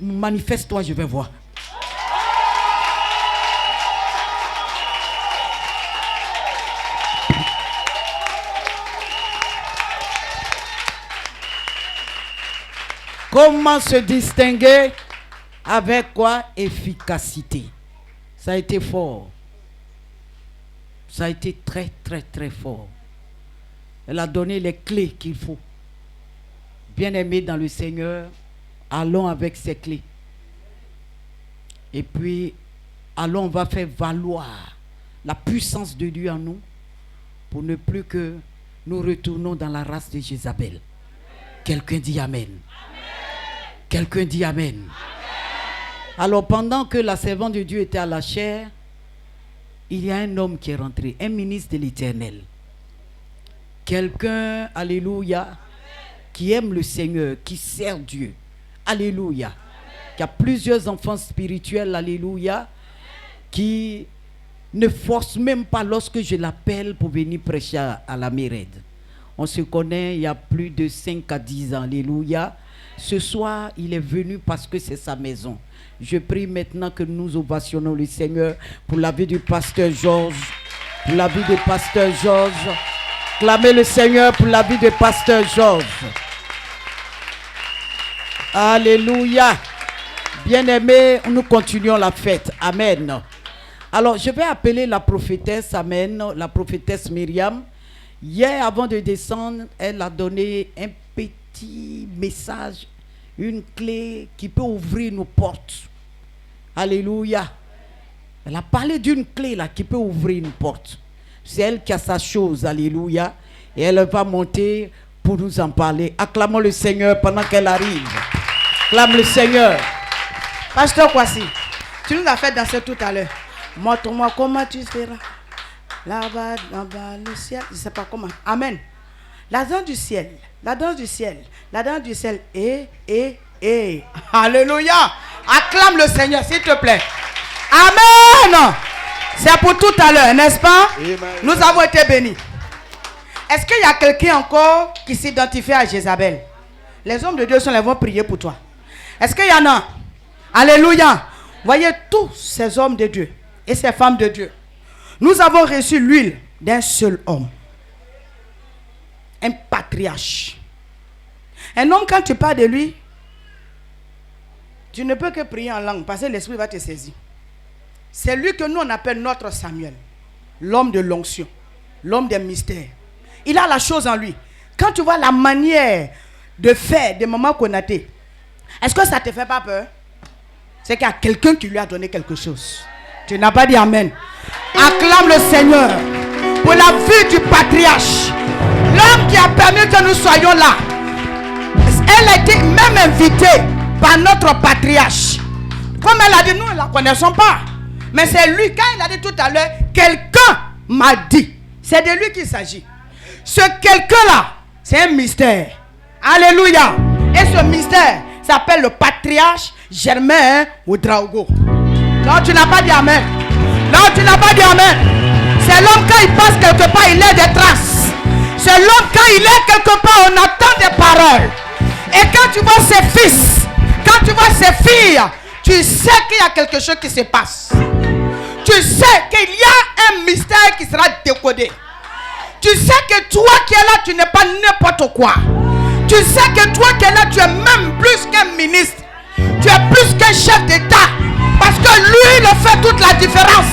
Manifeste-toi, je vais voir. Comment se distinguer? Avec quoi? Efficacité. Ça a été fort. Ça a été très, très, très fort. Elle a donné les clés qu'il faut. Bien-aimés dans le Seigneur, allons avec ces clés. Et puis, allons, on va faire valoir la puissance de Dieu en nous pour ne plus que nous retournons dans la race de Jézabel. Quelqu'un dit Amen. Quelqu'un dit Amen. Alors, pendant que la servante de Dieu était à la chair, il y a un homme qui est rentré, un ministre de l'Éternel. Quelqu'un, alléluia, qui aime le Seigneur, qui sert Dieu. Alléluia. Qui a plusieurs enfants spirituels, alléluia, qui ne force même pas lorsque je l'appelle pour venir prêcher à la Mérède. On se connaît il y a plus de 5 à 10 ans, alléluia. Ce soir, il est venu parce que c'est sa maison. Je prie maintenant que nous ovationnons le Seigneur pour la vie du pasteur Georges. Pour la vie du pasteur Georges. Clamez le Seigneur pour la vie du pasteur Georges. Alléluia. Bien-aimés, nous continuons la fête. Amen. Alors, je vais appeler la prophétesse, amen, la prophétesse Myriam. Hier, avant de descendre, elle a donné un petit message, une clé qui peut ouvrir nos portes. Alléluia. Elle a parlé d'une clé là qui peut ouvrir une porte. C'est elle qui a sa chose, alléluia. Et elle va monter pour nous en parler. Acclamons le Seigneur pendant qu'elle arrive. Acclame le Seigneur. Pasteur Kwasi, tu nous as fait danser tout à l'heure. Montre-moi comment tu seras. Là-bas, le ciel, je ne sais pas comment. Amen. La danse du ciel, la danse du ciel, la danse du ciel. Et. Alléluia. Acclame le Seigneur, s'il te plaît. Amen. C'est pour tout à l'heure, n'est-ce pas? Amen. Nous avons été bénis. Est-ce qu'il y a quelqu'un encore qui s'identifie à Jézabel? Les hommes de Dieu sont là, vont prier pour toi. Est-ce qu'il y en a? Alléluia. Voyez tous ces hommes de Dieu et ces femmes de Dieu. Nous avons reçu l'huile d'un seul homme. Un patriarche. Un homme, quand tu parles de lui, tu ne peux que prier en langue parce que l'esprit va te saisir. C'est lui que nous on appelle notre Samuel. L'homme de l'onction. L'homme des mystères. Il a la chose en lui. Quand tu vois la manière de faire de Maman Konaté, est-ce que ça ne te fait pas peur? C'est qu'il y a quelqu'un qui lui a donné quelque chose. Tu n'as pas dit amen. Acclame le Seigneur pour la vie du patriarche. L'homme qui a permis que nous soyons là. Elle a été même invitée par notre patriarche. Comme elle a dit, nous ne la connaissons pas. Mais c'est lui, quand il a dit tout à l'heure, quelqu'un m'a dit. C'est de lui qu'il s'agit. Ce quelqu'un-là, c'est un mystère. Alléluia. Et ce mystère s'appelle le patriarche Germain Ouedraogo. Non, tu n'as pas dit amen. Non, tu n'as pas dit amen. C'est l'homme quand il passe quelque part, il laisse des traces. C'est l'homme quand il est quelque part, on entend des paroles. Et quand tu vois ses fils, quand tu vois ses filles, tu sais qu'il y a quelque chose qui se passe. Tu sais qu'il y a un mystère qui sera décodé. Tu sais que toi qui es là, tu n'es pas n'importe quoi. Tu sais que toi qui es là, tu es même plus qu'un ministre. Tu es plus qu'un chef d'État. Parce que lui, il fait toute la différence.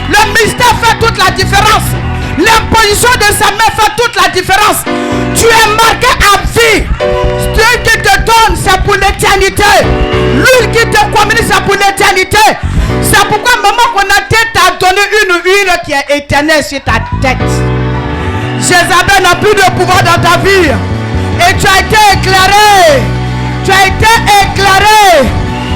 Le mystère fait toute la différence. L'imposition de sa main fait toute la différence. Tu es marqué à vie. Ce qui te donne, c'est pour l'éternité. L'huile qui te communique, c'est pour l'éternité. C'est pourquoi Maman Konaté t'a donné une huile qui est éternelle sur ta tête. Jézabel n'a plus de pouvoir dans ta vie. Et tu as été éclairé. Tu as été éclairé.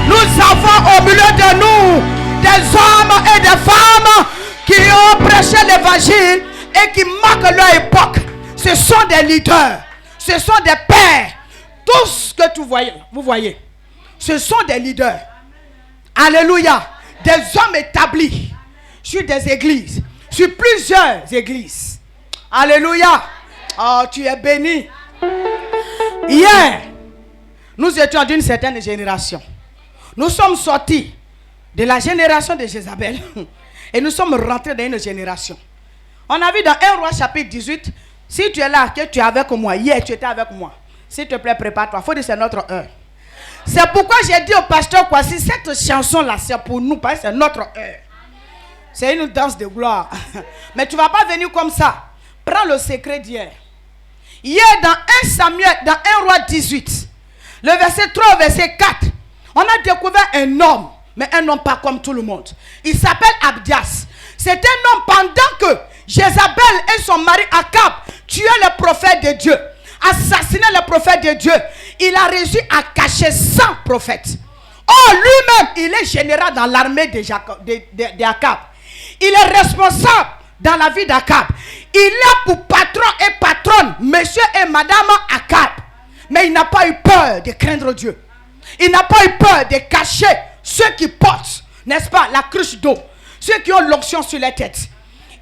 Nous avons au milieu de nous des hommes et des femmes qui ont prêché l'évangile et qui marquent leur époque. Ce sont des leaders. Ce sont des pères. Tout ce que vous voyez, ce sont des leaders. Alléluia. Des hommes établis sur des églises, sur plusieurs églises. Alléluia. Oh, tu es béni. Hier, nous étions d'une certaine génération. Nous sommes sortis de la génération de Jézabel et nous sommes rentrés dans une génération. On a vu dans 1 Roi chapitre 18, si tu es là, que tu es avec moi, hier tu étais avec moi. S'il te plaît, prépare-toi. Il faut dire que c'est notre heure. C'est pourquoi j'ai dit au pasteur Kwasi, cette chanson-là, c'est pour nous, parce que c'est notre heure. C'est une danse de gloire. Mais tu ne vas pas venir comme ça. Prends le secret d'hier. Hier, dans 1 Samuel, dans 1 Roi 18, le verset 3 au verset 4, on a découvert un homme, mais un homme pas comme tout le monde. Il s'appelle Abdias. C'est un homme pendant que Jézabel et son mari Akab tuaient le prophète de Dieu, assassinaient le prophète de Dieu. Il a réussi à cacher 100 prophètes. Oh, lui-même, il est général dans l'armée d'Akab. Il est responsable dans la vie d'Akab. Il a pour patron et patronne monsieur et madame Akab. Mais il n'a pas eu peur de craindre Dieu. Il n'a pas eu peur de cacher ceux qui portent, n'est-ce pas, la cruche d'eau. Ceux qui ont l'onction sur la tête.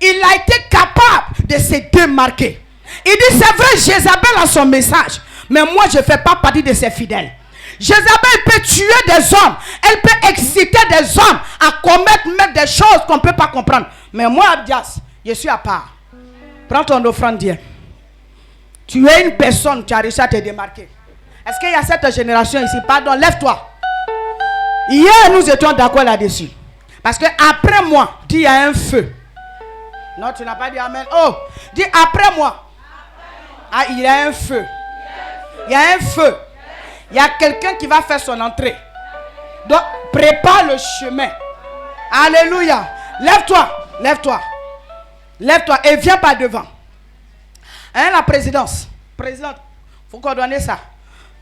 Il a été capable de se démarquer. Il dit, c'est vrai, Jézabel a son message. Mais moi, je ne fais pas partie de ses fidèles. Jézabel peut tuer des hommes. Elle peut exciter des hommes à commettre même des choses qu'on ne peut pas comprendre. Mais moi, Abdias, je suis à part. Prends ton offrande, Dieu. Tu es une personne, tu as réussi à te démarquer. Est-ce qu'il y a cette génération ici? Pardon, lève-toi. Hier, nous étions d'accord là-dessus. Parce que après moi, dis il y a un feu. Non, tu n'as pas dit amen. Oh, dis après moi. Ah, il y a un feu. Il y a un feu. Il y a quelqu'un qui va faire son entrée. Donc, prépare le chemin. Alléluia. Lève-toi. Lève-toi. Lève-toi et viens par devant. Hein, la présidence. Présidente, il faut coordonner ça.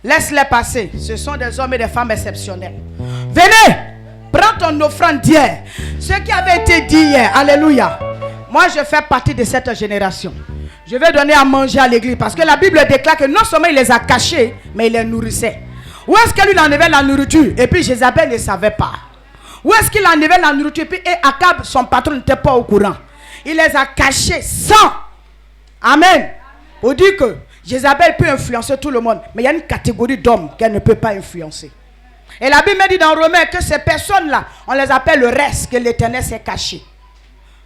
Laisse-les passer. Ce sont des hommes et des femmes exceptionnels. Venez. Prends ton offrande d'hier. Ce qui avait été dit hier. Alléluia. Moi, je fais partie de cette génération. Je vais donner à manger à l'église. Parce que la Bible déclare que non seulement il les a cachés, mais il les nourrissait. Où est-ce qu'il enlevait la nourriture? Et puis Jézabel ne savait pas. Où est-ce qu'il enlevait la nourriture? Et Akab, son patron, n'était pas au courant. Il les a cachés sans. Amen. Pour dire que Jézabel peut influencer tout le monde. Mais il y a une catégorie d'hommes qu'elle ne peut pas influencer. Et la Bible dit dans Romains que ces personnes-là, on les appelle le reste que l'Éternel s'est caché.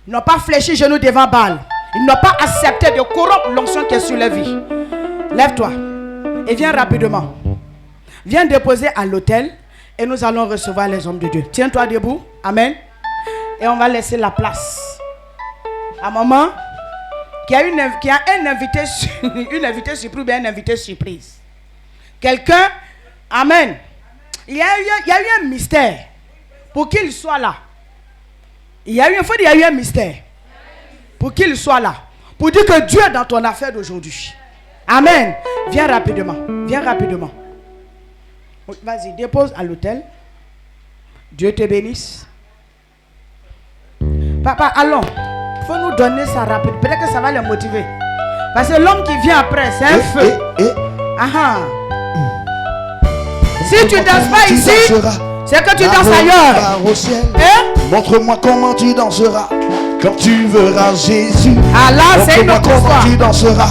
Ils n'ont pas fléchi genoux devant Baal. Ils n'ont pas accepté de corrompre l'onction qui est sur leur vie. Lève-toi et viens rapidement. Viens déposer à l'autel et nous allons recevoir les hommes de Dieu. Tiens-toi debout. Amen. Et on va laisser la place à maman qui a un invité, une invitée surprise, bien un invité surprise. Quelqu'un, amen. Il y a eu un mystère pour qu'il soit là. Il y a eu un mystère pour qu'il soit là. Pour dire que Dieu est dans ton affaire d'aujourd'hui. Amen. Viens rapidement. Viens rapidement. Vas-y, dépose à l'autel. Dieu te bénisse. Papa, allons. Il faut nous donner ça rapide. Peut-être que ça va les motiver. Parce que l'homme qui vient après, c'est un feu. Aha. Si tu ne danses pas ici, c'est que tu danses ailleurs. Montre-moi comment tu danseras quand tu verras Jésus. Ah là, c'est une autre histoire. Montre-moi comment tu danseras.